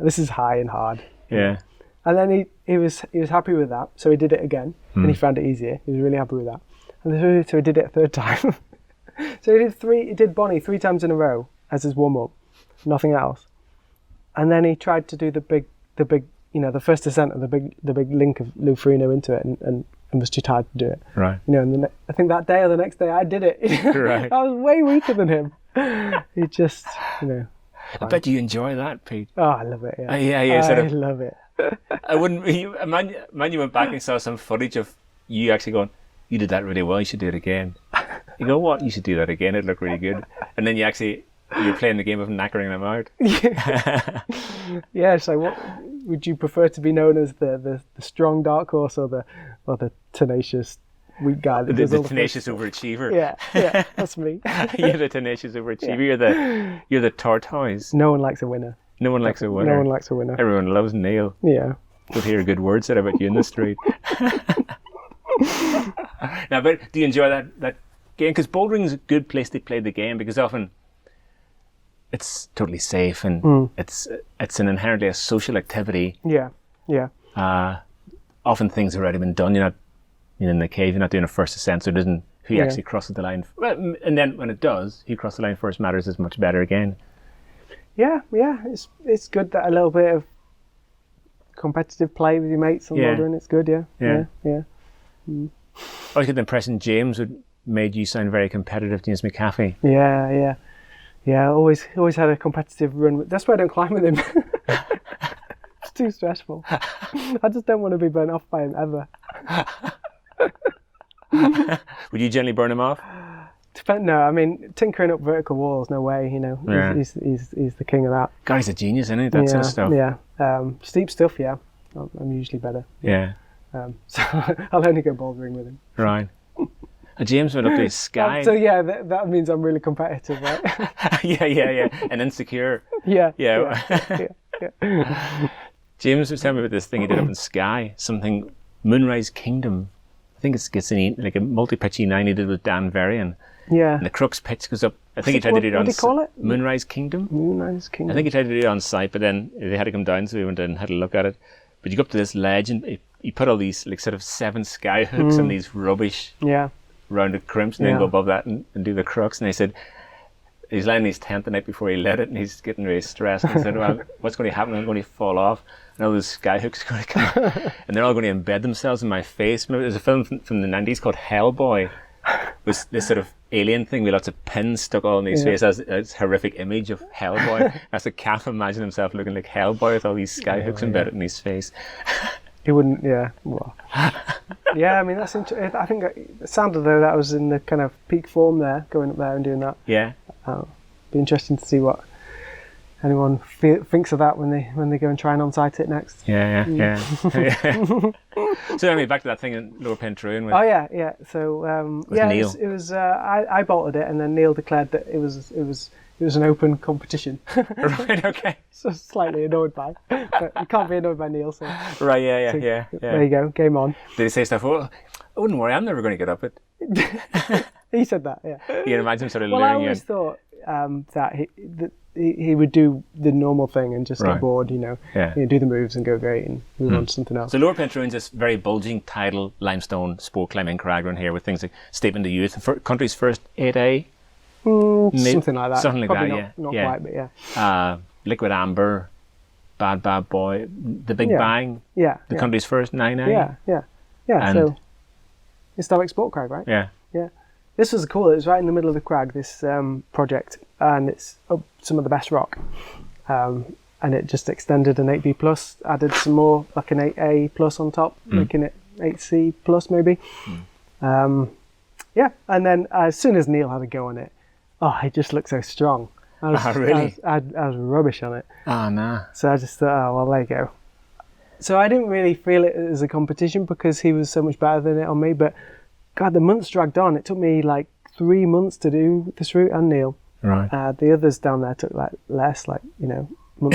This is high and hard. Yeah. And then he was happy with that, so he did it again, and he found it easier. He was really happy with that, and so he did it a third time. So he did Bonnie 3 times in a row as his warm up, nothing else, and then he tried to do the big, you know, the first ascent of the big link of Lou Ferrino into it, and was too tired to do it. Right. You know, and I think that day or the next day I did it. Right. I was way weaker than him. He just, you know. I bet you enjoy that, Pete. Oh, I love it. Yeah. I love it. I wouldn't. Imagine you went back and saw some footage of you actually going, "You did that really well. You should do it again." You go, "What? You should do that again. It'd look really good." And then you're playing the game of knackering them out. Yeah. So, what would you prefer to be known as, the strong dark horse or the tenacious weak guy? The tenacious overachiever. Yeah, that's me. You're the tenacious overachiever. Yeah. You're the tortoise. No one likes a winner. No one likes a winner. No one likes a winner. Everyone loves Neil. Yeah. You'll hear good words said about you in the street. Now, but do you enjoy that game? Because bouldering's a good place to play the game, because often it's totally safe and it's an inherently a social activity. Yeah. Often things have already been done. You're not in the cave. You're not doing a first ascent, so it doesn't who actually crosses the line. Well, and then when it does, who crosses the line first matters is much better again. Yeah. It's good that a little bit of competitive play with your mates on bouldering. It's good. Yeah. I always get the impression James would made you sound very competitive, James McAfee. Yeah. Always had a competitive run. That's why I don't climb with him. It's too stressful. I just don't want to be burnt off by him ever. Would you generally burn him off? No, I mean, tinkering up vertical walls, no way. Yeah. He's the king of that. God, he's a genius, isn't he? That sort of stuff. Yeah. Steep stuff, yeah. I'm usually better. Yeah. So I'll only go bouldering with him. Right. James went up to his sky. So yeah, that means I'm really competitive, right? yeah. And insecure. Yeah. James was telling me about this thing he did up in Skye, something Moonrise Kingdom. I think it's like a multi-pitch E9 he did with Dan Varian. Yeah. And the crux pitch goes up. I think he tried to do it on. What do you call it? Moonrise Kingdom. Moonrise Kingdom. I think he tried to do it on site, but then they had to come down, so we went in and had a look at it. But you go up to this ledge, and he put all these like sort of 7 sky hooks and these rubbish rounded crimps, and then go above that and do the crux. And he said he's lying in his tent the night before he lit it, and he's getting really stressed. And he said, "Well, what's going to happen? I'm going to fall off, and all those sky hooks are going to come, and they're all going to embed themselves in my face." Remember, there's a film from the 90s called Hellboy. Was this sort of alien thing with lots of pins stuck all in his face as a horrific image of Hellboy. That's a calf imagine himself looking like Hellboy with all these sky hooks embedded in his face. He wouldn't, well. Yeah, I mean, that's interesting. I think it sounded though that was in the kind of peak form there, going up there and doing that. Yeah. Be interesting to see what anyone thinks of that when they go and try and on-site it next. Yeah. So anyway, back to that thing in Lower Pentruan. Oh yeah. So Neil. It was I bolted it, and then Neil declared that it was an open competition. Right. Okay. So slightly annoyed by, but you can't be annoyed by Neil. So right. Yeah. There you go. Game on. Did he say stuff? Oh, I wouldn't worry. I'm never going to get up it. He said that. Yeah. You can imagine him sort of Well, luring I always thought that he would do the normal thing and just get bored, do the moves and go great and move on to something else. So Lower Pentruan's this very bulging tidal limestone sport climbing crag run here with things like Statement of Youth, country's first 8A. Something like that. Something like Probably that, not quite, but yeah. Liquid Amber, Bad Boy, The Big Bang. Yeah. The country's first 9A. Yeah. And so historic sport crag, right? Yeah. This was cool. It was right in the middle of the crag, this project, and it's up some of the best rock. And it just extended an 8B plus, added some more, like an 8A plus on top, making it 8C plus maybe. And then as soon as Neil had a go on it, it just looked so strong. I was rubbish on it. Oh, no. So I just thought, well, there you go. So I didn't really feel it as a competition because he was so much better than it on me, but God, the months dragged on. It took me like 3 months to do this route, and Neil. Right. The others down there took like less, month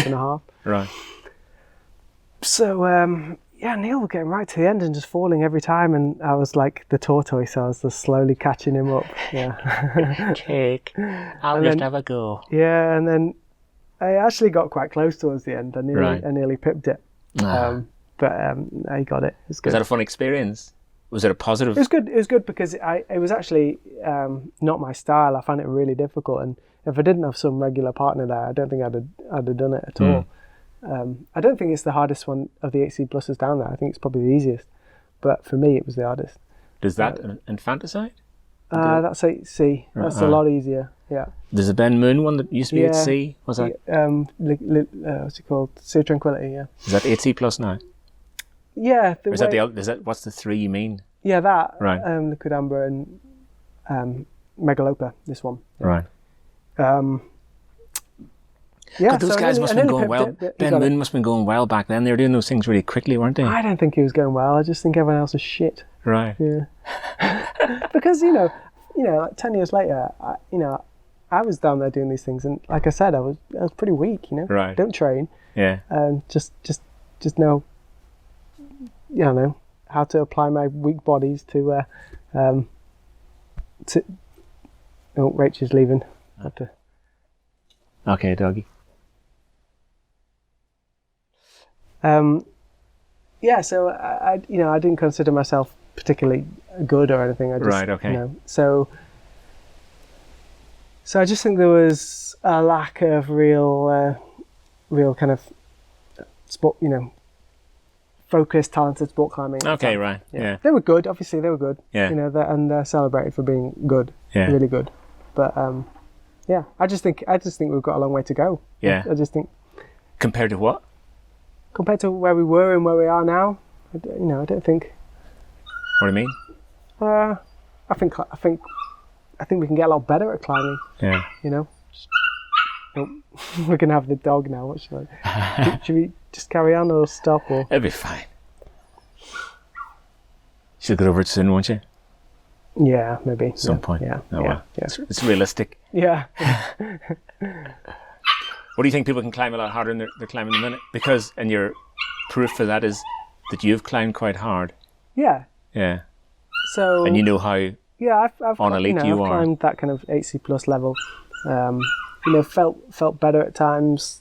and a half. Right. So, Neil was getting right to the end and just falling every time, and I was like the tortoise. I was just slowly catching him up. Yeah. Cake. I'll just have a go. Yeah, and then I actually got quite close towards the end. I nearly pipped it. But I got it. It was good. Was that a fun experience? Was it a positive? It was good because it was actually not my style. I found it really difficult, and if I didn't have some regular partner there, I don't think I'd have done it at all. I don't think it's the hardest one of the 8C pluses down there. I think it's probably the easiest, but for me, it was the hardest. Does that infanticide? That's 8C. That's a lot easier. Yeah. There's a Ben Moon one that used to be 8C. What's that? What's it called? Sea Tranquility. Yeah. Is that 8C plus now? Yeah. Or is that what's the 3 you mean? Yeah, that. Right. Liquid Amber and Megalopa. This one. Yeah. Right. God, those guys must have been going well. Ben Moon must have been going well back then. They were doing those things really quickly, weren't they? I don't think he was going well. I just think everyone else was shit. Right. Yeah. Because like 10 years later, I was down there doing these things, and like I said, I was pretty weak. Right. Don't train. Yeah. Just know. How to apply my weak bodies to. Rachel's leaving. Okay, doggy. So I didn't consider myself particularly good or anything. I just, right. Okay. So I just think there was a lack of real kind of sport, focused, talented sport climbing. at the Okay, time. right. Yeah. They were good, obviously they were good. Yeah. You know, and they're celebrated for being good, Yeah. really good. But yeah, I just think we've got a long way to go. Yeah. I just think Compared to what? compared to where we were and where we are now, I don't think. What do you mean? I think we can get a lot better at climbing. Yeah. You know. Oh, we're gonna have the dog now. What should I? Should we just carry on or stop or? It'll be fine. She'll get over it soon, won't you? Yeah, maybe. At some point. Yeah. Oh, yeah. well. Yeah. It's realistic. Yeah. What do you think people can climb a lot harder than they're climbing in a minute? Because, and your proof for that is that you've climbed quite hard. Yeah. Yeah. So. And you know how Yeah, I've on elite I've you are. climbed that kind of 8C plus level. Felt better at times,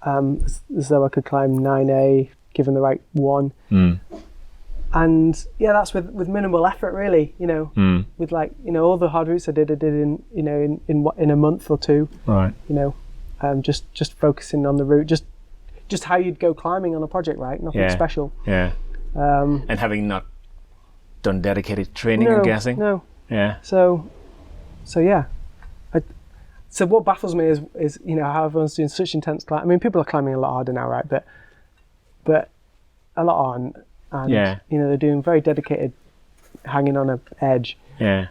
as though I could climb 9A given the right one. And yeah, that's with minimal effort, really. With all the hard routes I did in a month or two. Right. Just focusing on the route, just how you'd go climbing on a project, right? Nothing special. Yeah. And having not done dedicated training, I'm guessing. No. Yeah. So yeah. So what baffles me is how everyone's doing such intense climbing. I mean, people are climbing a lot harder now, right? But a lot aren't, and they're doing very dedicated, hanging on an edge, and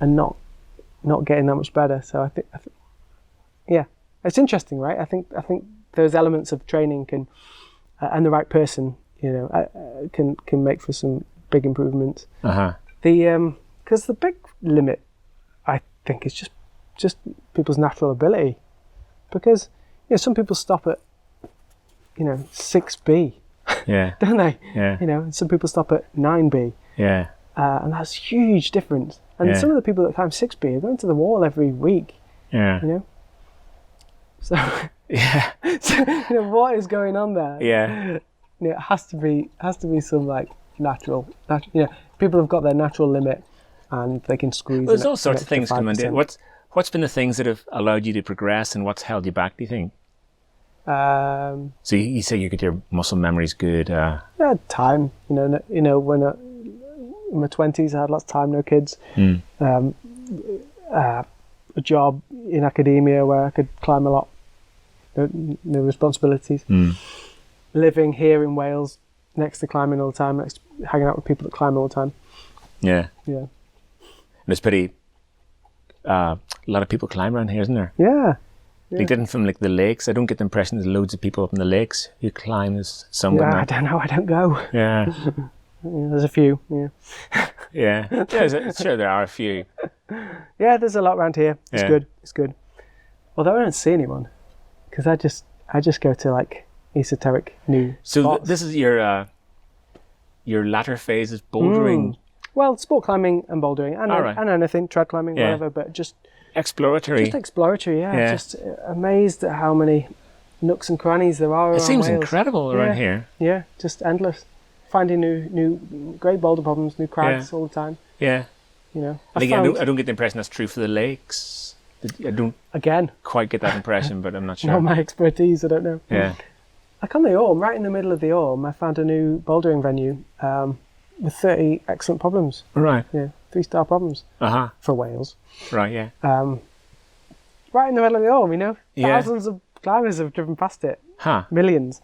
not getting that much better. So I think it's interesting, right? I think those elements of training can, and the right person, can make for some big improvements. Because the big limit, I think, is just people's natural ability, because some people stop at 6B, don't they? And some people stop at 9B, and that's a huge difference. And some of the people that climb 6B are going to the wall every week. So so what is going on there? It has to be some natural. People have got their natural limit and they can squeeze. There's all sorts of things coming in. What's been the things that have allowed you to progress, and what's held you back, do you think? So you say you get your muscle memory's good. Time. When in my 20s I had lots of time, no kids. A job in academia where I could climb a lot. No responsibilities. Living here in Wales, next to climbing all the time, hanging out with people that climb all the time. Yeah. Yeah. And it's pretty. A lot of people climb around here, isn't there? Yeah. They didn't from the lakes. I don't get the impression there's loads of people up in the lakes who climb. There's some. Yeah, I don't know. I don't go. Yeah. There's a few. Yeah. Sure, there are a few. Yeah, there's a lot around here. It's good. It's good. Although I don't see anyone, because I just go to esoteric new spots. This is your latter phase is bouldering. Well, sport climbing and bouldering, and anything, trad climbing, whatever, but just exploratory. Just exploratory, yeah. Just amazed at how many nooks and crannies there are around It seems Wales. incredible around here. Yeah, just endless. Finding new great boulder problems, new crags all the time. Yeah. I don't get the impression that's true for the lakes. I don't quite get that impression, but I'm not sure. Not my expertise, I don't know. Yeah. Like on the Orme, right in the middle of the Orme, I found a new bouldering venue with 30 excellent problems. Right. Yeah, 3-star problems for Wales. Right, yeah. Right in the middle of the Orme, thousands of climbers have driven past it. Millions.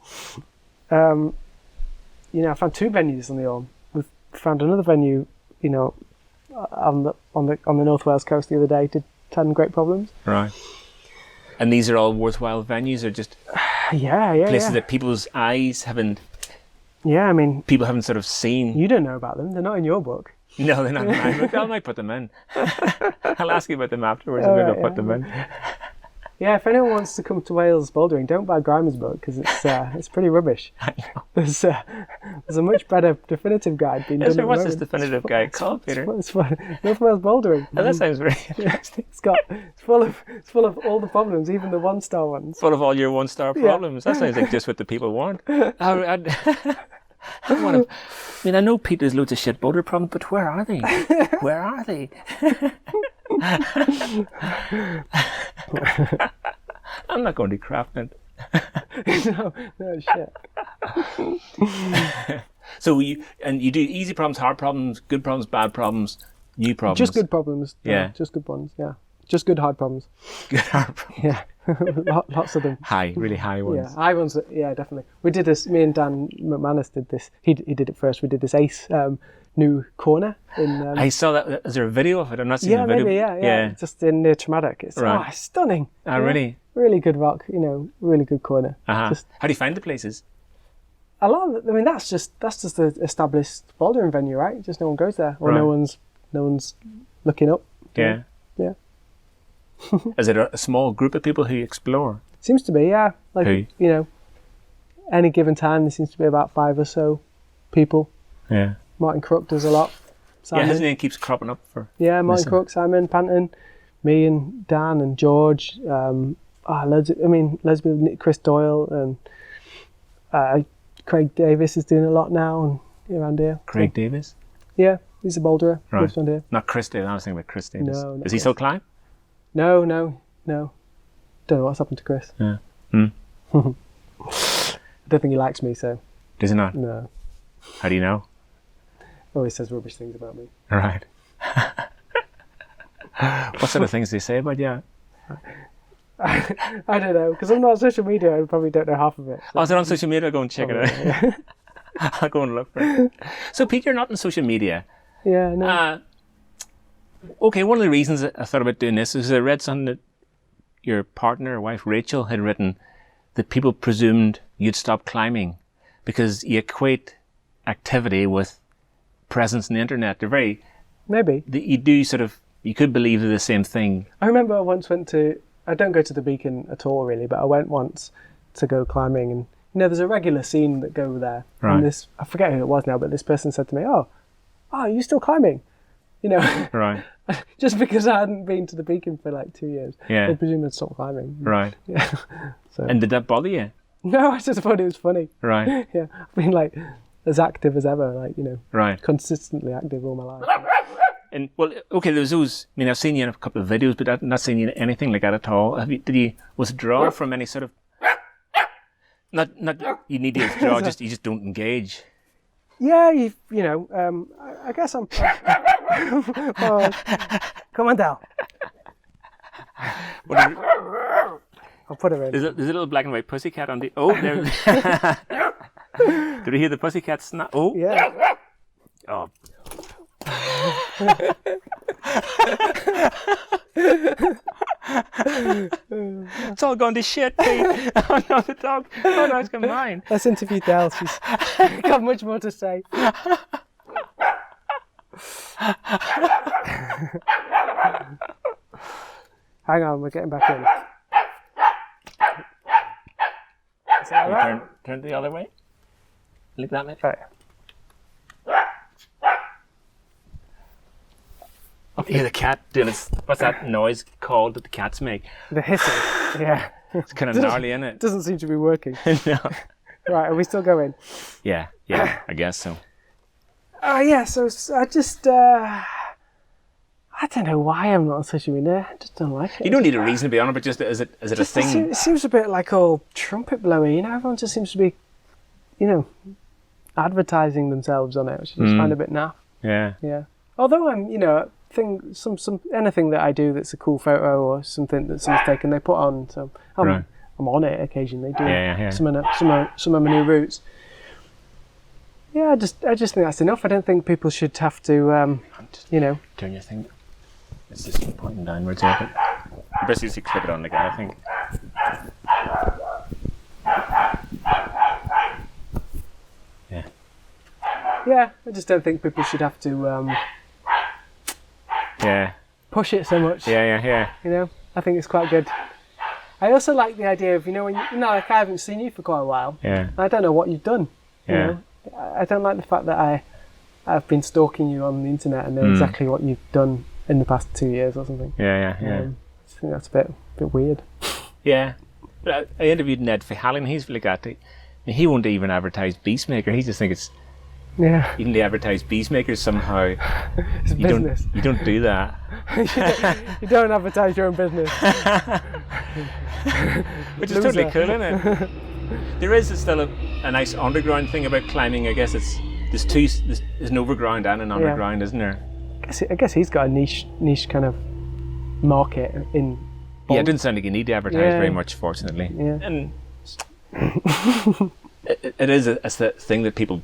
I found 2 venues on the Orme. We've found another venue, on the North Wales coast the other day. Did 10 great problems. Right. And these are all worthwhile venues, or just places that people's eyes haven't. Yeah, I mean, people haven't sort of seen. You don't know about them. They're not in your book. No, they're not in my book. I might put them in. I'll ask you about them afterwards, and maybe I'll put them in. Yeah, if anyone wants to come to Wales bouldering, don't buy Grimer's book, because it's pretty rubbish. I know. There's a much better definitive guide being done. What's this definitive guide called, Peter? It's North Wales bouldering. Oh, that sounds very interesting. It's full of all the problems, even the 1-star ones. Full of all your 1-star problems. That sounds like just what the people want. I want to. I mean, I know Peter's loads of shit boulder problems, but where are they? Where are they? I'm not going to craft it. No shit. So you do easy problems, hard problems, good problems, bad problems, new problems. Just good problems. Yeah. Just good ones. Yeah. Just good hard problems. Good hard problems. Yeah. Lots of them. Really high ones. Yeah, high ones. Yeah, definitely. We did this. Me and Dan McManus did this. He did it first. We did this Ace new corner in. I saw that. Is there a video of it? I'm not seeing the video. Maybe. Yeah. Just in near Traumatic. It's Right. Stunning. Oh, really? Really good rock. Really good corner. How do you find the places? A lot of, I mean, that's just the established bouldering venue, right? Just no one goes there, or Right. no one's looking up. Yeah. Yeah. Is it a small group of people who explore? Seems to be, yeah. Like Who? Any given time, there seems to be about 5 or so people. Yeah. Martin Crook does a lot. Simon. Yeah, his name keeps cropping up for. Yeah, Martin Listen. Crook, Simon, Panther, me and Dan and George. Lesbian, Chris Doyle and Craig Davis is doing a lot now and around here. Craig Davis? Yeah, he's a boulderer. Right. Lives around here. Not Chris Davis. I was thinking about Chris Davis. No, not Does he Chris. still climb? No. Don't know what's happened to Chris. Yeah. I don't think he likes me, so Does he not? no. How do you know? Always says rubbish things about me. Right. What sort of things do they say about you? I don't know, because I'm not on social media. I probably don't know half of it. So. Oh, is it on social media? I'll go and check it out. I'll go and look for it. So, Pete, you're not on social media. Yeah, no. Okay, one of the reasons I thought about doing this is I read something that your partner or wife, Rachel, had written that people presumed you'd stop climbing because you equate activity with presence on the internet. They're very... Maybe. You do sort of... You could believe they're the same thing. I remember I once went to... I don't go to the Beacon at all, really, but I went once to go climbing, and there's a regular scene that go there. Right. And this, I forget who it was now, but this person said to me, "Oh, are you still climbing?" Right. Just because I hadn't been to the Beacon for like 2 years, Yeah. they presumed I'd stopped climbing. Right. Yeah. So And did that bother you? no, I just thought it was funny. Right. Yeah, I've been like as active as ever, like Right. consistently active all my life. And well, okay, there was those. I mean, I've seen you in a couple of videos, but I've not seen you in anything like that at all. Have you? Did you withdraw from any sort of? Not. You need to withdraw. You just don't engage. Yeah, I guess I'm. Well, come on down. I'll put her in. There's a little black and white pussycat on the. Oh, there. Did you hear the pussycat snap? Oh. Yeah. Oh. It's all gone to shit, Pete. Oh no, the dog. Oh no, it's got mine. Let's interview Del. She's got much more to say. Hang on, we're getting back in. Is that all right? Turn the other way. Look that way. Right. Oh, hear the cat doing its. What's that noise called that the cats make? The hissing. Yeah. It's kind of gnarly, isn't it? Doesn't seem to be working. No. Right, are we still going? Yeah, I guess so. Yeah, so I just, I don't know why I'm not on social media. I just don't like it. You don't need a reason to be on it, but just is it a thing? It seems a bit like all trumpet blowy, everyone just seems to be, advertising themselves on it, which I just find a bit naff. Yeah. Yeah. Although I'm, anything that I do that's a cool photo or something that someone's taken, they put on. So I'm on it occasionally. Yeah. Some of my new routes. Yeah, I just think that's enough. I don't think people should have to, Turn your thing. It's just pointing downwards here, but you best use to clip it on again, I think. Yeah. Yeah, I just don't think people should have to push it so much. Yeah. I think it's quite good. I also like the idea of, when like I haven't seen you for quite a while. Yeah. I don't know what you've done. Yeah. I don't like the fact that I've been stalking you on the internet and know exactly what you've done in the past 2 years or something. Yeah. I think that's a bit weird. Yeah. But I interviewed Ned Fihallen. He's like that. He won't even advertise Beastmaker. He just thinks Yeah. even the advertised Beastmakers somehow. It's business. You don't do that. You don't advertise your own business. Which is totally cool, isn't it? There is still a nice underground thing about climbing. I guess there's an overground and an underground, isn't there? I guess he's got a niche kind of market in. Yeah, it didn't sound like you need to advertise very much, fortunately. Yeah. And it is a thing that people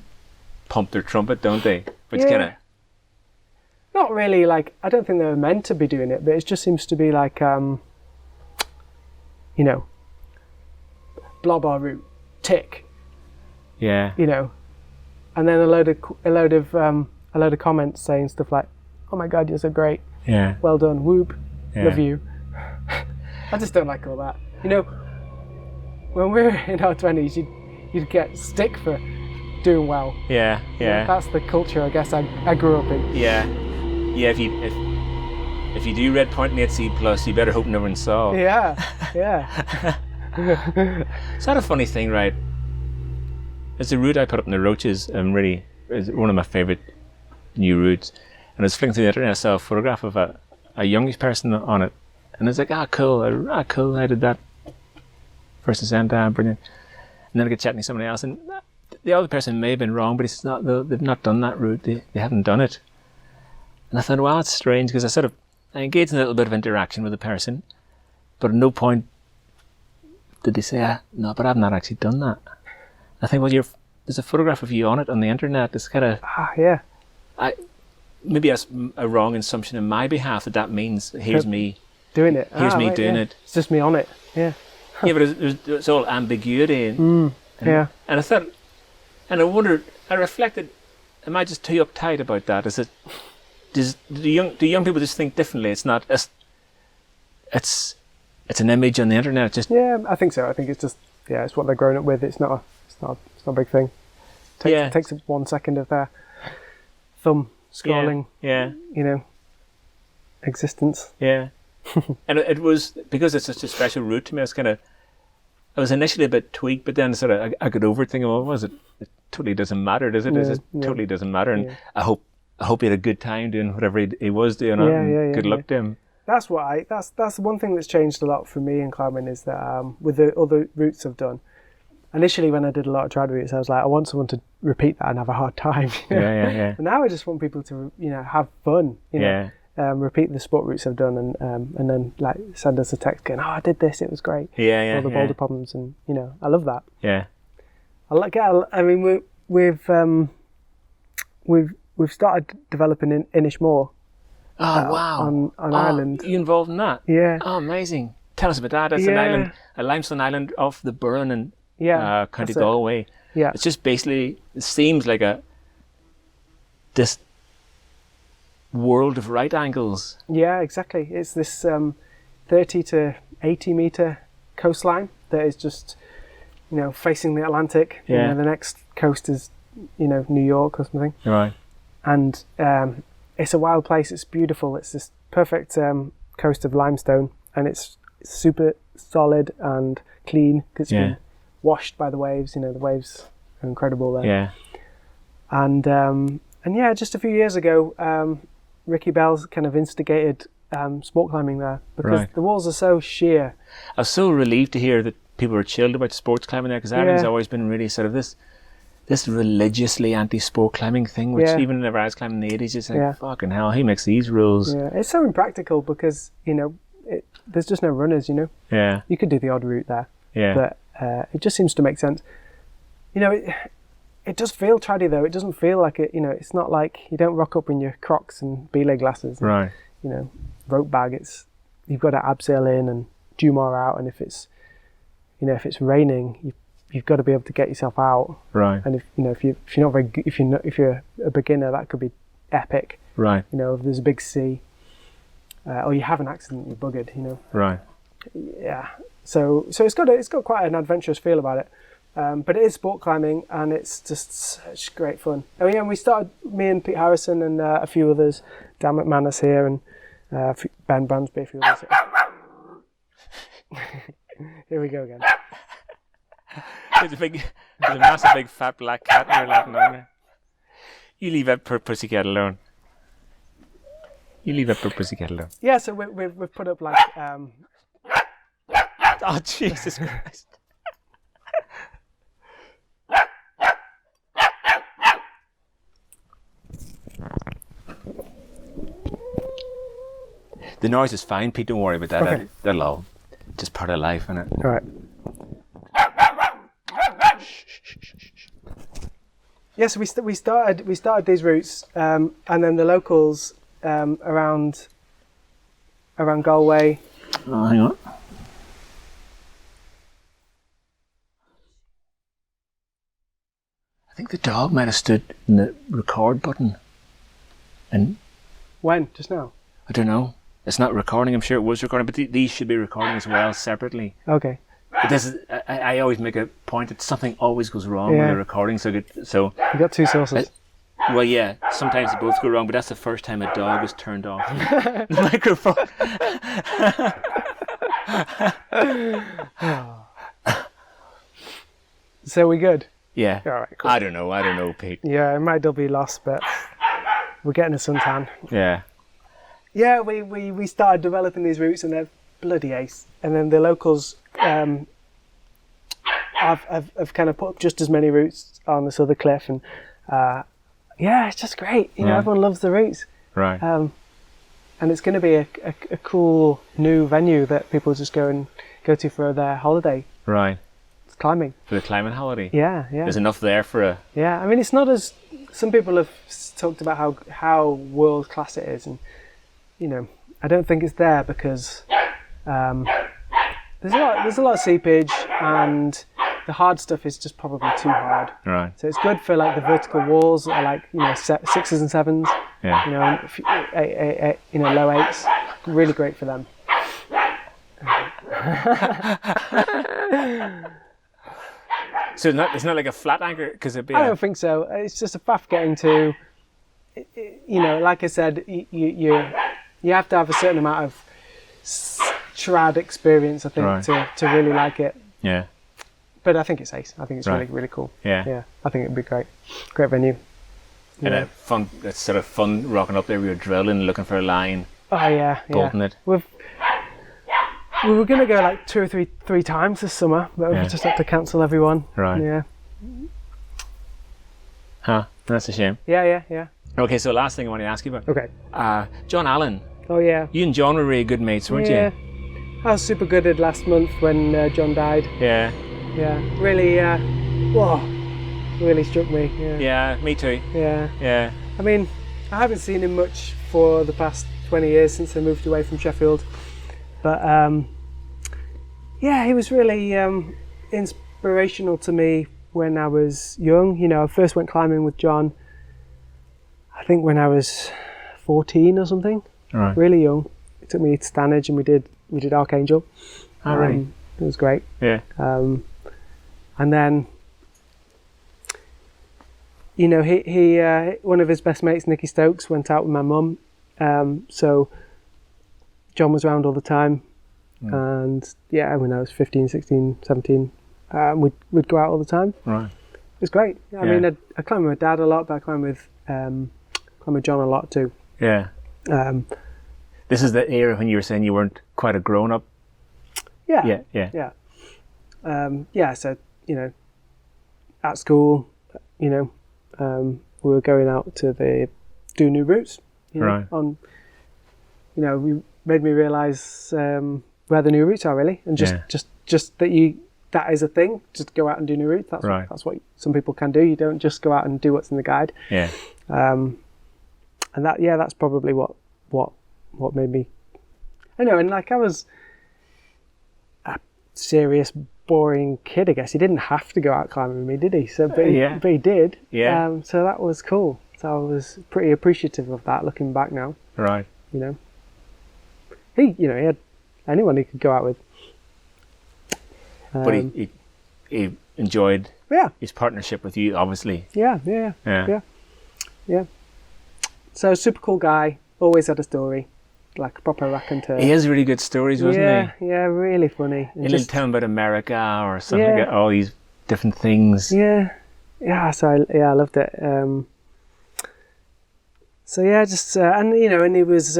pump their trumpet, don't they? Which kind of. Not really, like, I don't think they were meant to be doing it, but it just seems to be like, blah blah route, tick. Yeah. And then a load of comments saying stuff like, "Oh my God, you're so great. Yeah. Well done. Whoop. Yeah. Love you." I just don't like all that. When we were in our 20s, you'd get stick for doing well. Yeah. Yeah. That's the culture, I guess, I grew up in. Yeah. Yeah. If you do red point and 8C+, you better hope no one saw. Yeah. Is that a funny thing, right? It's a route I put up in the Roaches, really is one of my favourite new routes. And I was flicking through the internet, I saw a photograph of a youngish person on it. And I was like, cool, I did that. First ascent, brilliant. And then I get chatting to somebody else, and the other person may have been wrong, but he says, they've not done that route, they haven't done it. And I thought, wow, it's strange, because I engaged in a little bit of interaction with the person, but at no point did they say, no, but I've not actually done that. I think, well, there's a photograph of you on it on the internet. It's kind of... yeah. Maybe that's a wrong assumption in my behalf that means here's me... Doing it. Here's me doing it. It's just me on it, yeah. Yeah, but it's all ambiguity. And I thought... And I wondered, I reflected, am I just too uptight about that? Do young people just think differently? It's not... It's an image on the internet. Yeah, I think so. I think it's just... Yeah, it's what they're growing up with. It's not a big thing. It takes 1 second of their thumb scrolling, existence. Yeah. And it was, because it's such a special route to me, I was initially a bit tweaked, but then I got over it thinking, well, it totally doesn't matter, does it? It totally doesn't matter. And I hope he had a good time doing whatever he was doing. Good luck to him. That's the one thing that's changed a lot for me in climbing, is that with the other routes I've done, initially when I did a lot of trad routes, I was like, I want someone to repeat that and have a hard time. Yeah. And now I just want people to have fun. Repeat the sport routes I've done, and then like send us a text going, I did this, it was great. All the boulder problems, and I love that. Yeah. I mean, we've started developing in Inishmore. Oh wow! On Ireland. You involved in that? Yeah. Oh, amazing! Tell us about that. That's an island, a limestone island off the Perrin in County Galway. Yeah. It's just basically, it seems like this world of right angles. Yeah, exactly. It's this 30 to 80 meter coastline that is just facing the Atlantic. Yeah. The next coast is New York or something. Right. And it's a wild place. It's beautiful. It's this perfect coast of limestone, and it's super solid and clean because it's been washed by the waves. The waves are incredible there. Yeah. And just a few years ago, Ricky Bell's kind of instigated sport climbing there because the walls are so sheer. I was so relieved to hear that people were chilled about sports climbing there, because Ireland's always been really sort of this religiously anti-sport climbing thing, which even whenever I was climbing in the 80s, it's like, fucking hell, who makes these rules? Yeah, it's so impractical because, there's just no runners, Yeah. You could do the odd route there. Yeah. But it just seems to make sense. It does feel traddy though. It doesn't feel like it, it's not like you don't rock up in your Crocs and belay glasses. And, right. Rope bag, you've got to abseil in and Dumar out, and if it's raining, you've got to be able to get yourself out. Right. And if you're not very good, if you're a beginner, that could be epic. Right. If there's a big sea, or you have an accident, you're buggered. Right. Yeah. So it's got quite an adventurous feel about it. But it is sport climbing, and it's just such great fun. And we started, me and Pete Harrison and a few others, Dan McManus here, and Ben Bransby, a few others. Here we go again. There's a massive big fat black cat in your lap now. You leave that poor pussycat alone. Yeah, so we've put up like Oh, Jesus Christ. The noise is fine, Pete. Don't worry about that. Okay. That'll all just part of life, isn't it? All right. Yes, we started these routes, and then the locals around Galway. Oh, hang on. I think the dog might have stood in the record button, and When? Just now? I don't know. It's not recording. I'm sure it was recording, but these should be recording as well separately. Okay. But this is, I always make a point that something always goes wrong with Yeah. the recording. So You got two sources. well, yeah, sometimes they both go wrong, but that's the first time a dog has turned off the microphone. So we good? Yeah. All right. Cool. I don't know, Pete. Yeah, it might still be lost, but we're getting a suntan. Yeah. Yeah, we started developing these routes, and they're bloody ace. And then the locals have kind of put up just as many routes on this other cliff, and yeah, it's just great. You know, everyone loves the routes. Right. And it's going to be a cool new venue that people just go to for their holiday. Right. It's climbing. For the climbing holiday. Yeah. There's enough there for a. Yeah, I mean, it's not as some people have talked about how world class it is, and you know, I don't think it's there because there's a lot of seepage, and the hard stuff is just probably too hard. Right. So it's good for like the vertical walls that are like, you know, 6s and 7s. Yeah. You know, you know, low 8s. Really great for them. So it's not like a flat anchor because it'd be. I don't think so. It's just a faff getting to. You know, like I said, you have to have a certain amount of trad experience, I think, Right. to really like it. Yeah. But I think it's ace. I think it's Right. really, really cool. Yeah. Yeah, I think it'd be great. Great venue. And Yeah. it's sort of fun rocking up there with your drilling, looking for a line, Oh yeah, bolting it. We were going to go like 2 or 3 times this summer, but Yeah. we just had to cancel everyone. Right. Yeah. Huh. That's a shame. Yeah. Okay, so last thing I want to ask you about. Okay. John Allen. Oh yeah. You and John were really good mates, weren't Yeah. I was super gutted last month when John died. you? Yeah. Yeah. Really, whoa. Really struck me. Yeah. Yeah, me too. Yeah. Yeah. I mean, I haven't seen him much for the past 20 years since I moved away from Sheffield. But yeah, he was really inspirational to me when I was young. You know, I first went climbing with John, I think when I was 14 or something. Right. Really young. He took me to Stanage and we did Archangel. Oh, really? It was great. Yeah. And then, you know, he one of his best mates, Nicky Stokes, went out with my mum. So John was around all the time. And yeah, when I was 15, 16, 17, we'd go out all the time. Right. It was great. I Yeah. mean, I climbed with my dad a lot, but I climbed with John a lot too. Yeah. This is the era when you were saying you weren't quite a grown up. Yeah. Yeah. Yeah. So, you know, at school, you know, we were going out to do new routes. You know, Right. You know, we made me realise where the new routes are really, and just that is a thing. Just go out and do new routes. That's what some people can do. You don't just go out and do what's in the guide. Yeah. And that's probably what made me. I know, and like I was a serious, boring kid. I guess he didn't have to go out climbing with me, did he? So, but he did. Yeah. So that was cool. So I was pretty appreciative of that, looking back now. Right. You know, he had anyone he could go out with. But he enjoyed Yeah. his partnership with you, obviously. Yeah. So super cool guy. Always had a story, like a proper raconteur. He has really good stories, wasn't he? Yeah, really funny. And He'll tell him about America or something, Yeah. like all these different things. Yeah. So I loved it. So yeah, just and you know, and he was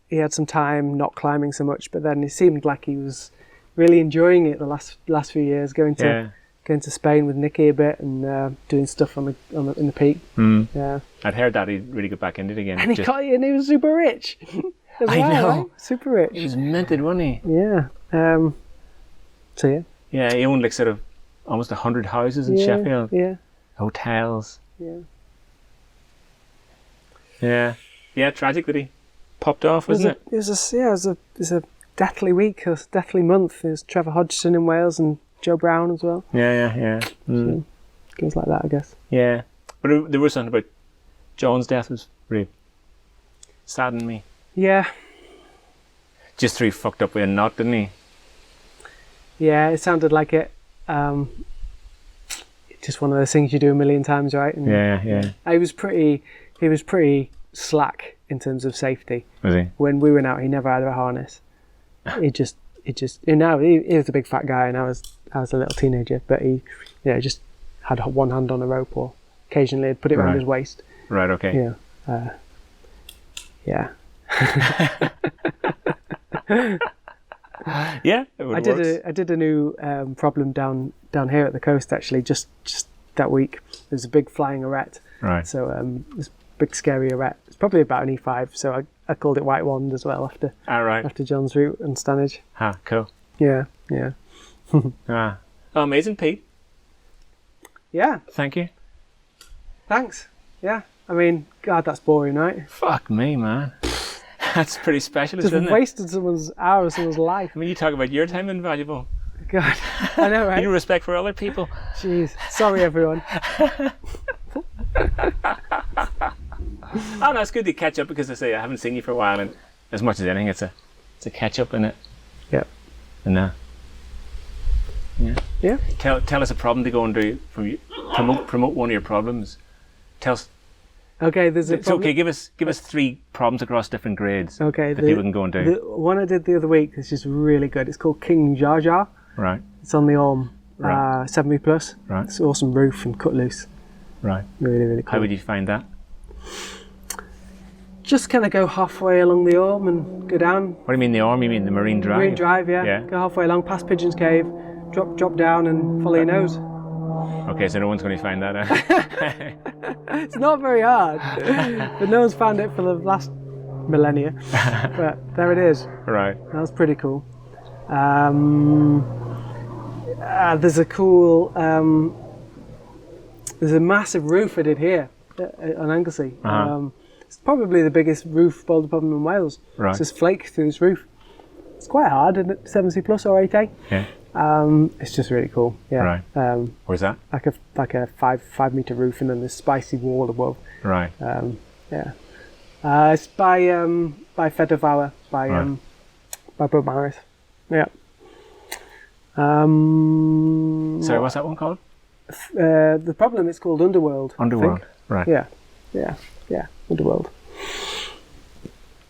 he had some time not climbing so much, but then he seemed like he was really enjoying it the last few years. Going to Spain with Nicky a bit and doing stuff in the peak. Mm. Yeah, I'd heard that he'd really got back into it again. and he was super rich. As I well, know. right? Super rich. He was minted, wasn't he? Yeah. So yeah. Yeah, he owned like sort of almost 100 houses in Sheffield. Yeah. Hotels. Yeah. Yeah. Yeah, tragic that he popped off, wasn't it? It was a deathly week, a deathly month. There's Trevor Hodgson in Wales and Joe Brown as well. Yeah. Mm. So, things like that, I guess. Yeah. But there was something about John's death was really saddened me. Yeah. Just through fucked up with a knot, didn't he? Yeah, it sounded like it. Just one of those things you do a million times, right? And Yeah. He was pretty slack in terms of safety. Was he? When we went out, he never had a harness. He was a big fat guy, and I was a little teenager, but he, just had one hand on a rope, or occasionally he'd put it around his waist. Right. Okay. Yeah. Yeah. Yeah. I did a new problem down here at the coast actually. Just that week, there's a big flying arete. Right. So this big scary arete. It's probably about an E5. So I called it White Wand as well after John's route and Stanage. Ah, cool. Yeah. Oh, amazing, Pete. Yeah. Thank you. Thanks. Yeah. I mean, God, that's boring, right? Fuck me, man. That's pretty specialist, isn't it? Just wasted someone's hour of someone's life. I mean, you talk about your time invaluable. God, I know, right? You respect for other people. Jeez. Sorry, everyone. Oh, no, it's good to catch up because I say I haven't seen you for a while, and as much as anything, it's a catch up, isn't it? Yeah. And Yeah. Tell us a problem to go and do from you. Promote one of your problems. Tell us. Okay, there's a problem. Okay. Give us 3 problems across different grades. Okay, that people can go and do. The one I did the other week is just really good. It's called King Jar Jar. Right. It's on the Orme, Right. 70 plus. Right. It's awesome roof and cut loose. Right. Really, really cool. How would you find that? Just kind of go halfway along the Orme and go down. What do you mean the Orme? You mean the Marine Drive? Marine Drive, yeah. Yeah. Go halfway along, past Pigeon's Cave, drop down and follow your nose. Okay, so no one's going to find that out. It's not very hard, but no one's found it for the last millennia. But there it is. Right. That was pretty cool. There's a cool. There's a massive roof I did here on Anglesey. Uh-huh. It's probably the biggest roof boulder problem in Wales. Right. It's just flake through this roof. It's quite hard, isn't it? 70 plus or 8A. Yeah. It's just really cool. Yeah. Right. Where's that? Like a 5 meter roof and then this spicy wall above. Right. Yeah. It's by Fedovour by Bob Maris. Yeah. Sorry, what's that one called? The problem is called Underworld. Underworld. Right. Yeah. Underworld.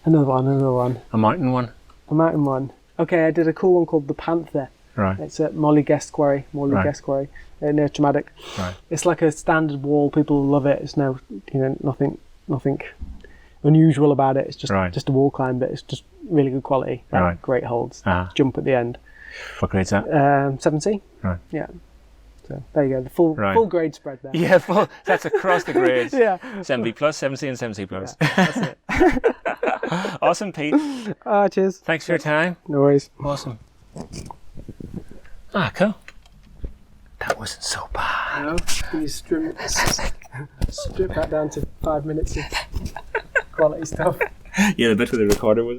Another one. A mountain one. A mountain one. Okay, I did a cool one called the Panther. Right. It's at Morley Guest Quarry near Traumatic. Right. It's like a standard wall. People love it. It's nothing unusual about it. It's just a wall climb, but it's just really good quality. Right. Great holds. Uh-huh. Jump at the end. What grade's that? 7C. Right. Yeah. So there you go. The full grade spread there. Yeah, that's across the grades. Yeah. 7B plus, 7C and 7C plus. Yeah, that's it. Awesome, Pete. Cheers. Thanks for your time. No worries. Awesome. Cool. That wasn't so bad. No, can you strip that down to 5 minutes of quality stuff? Yeah, the bit where the recorder was.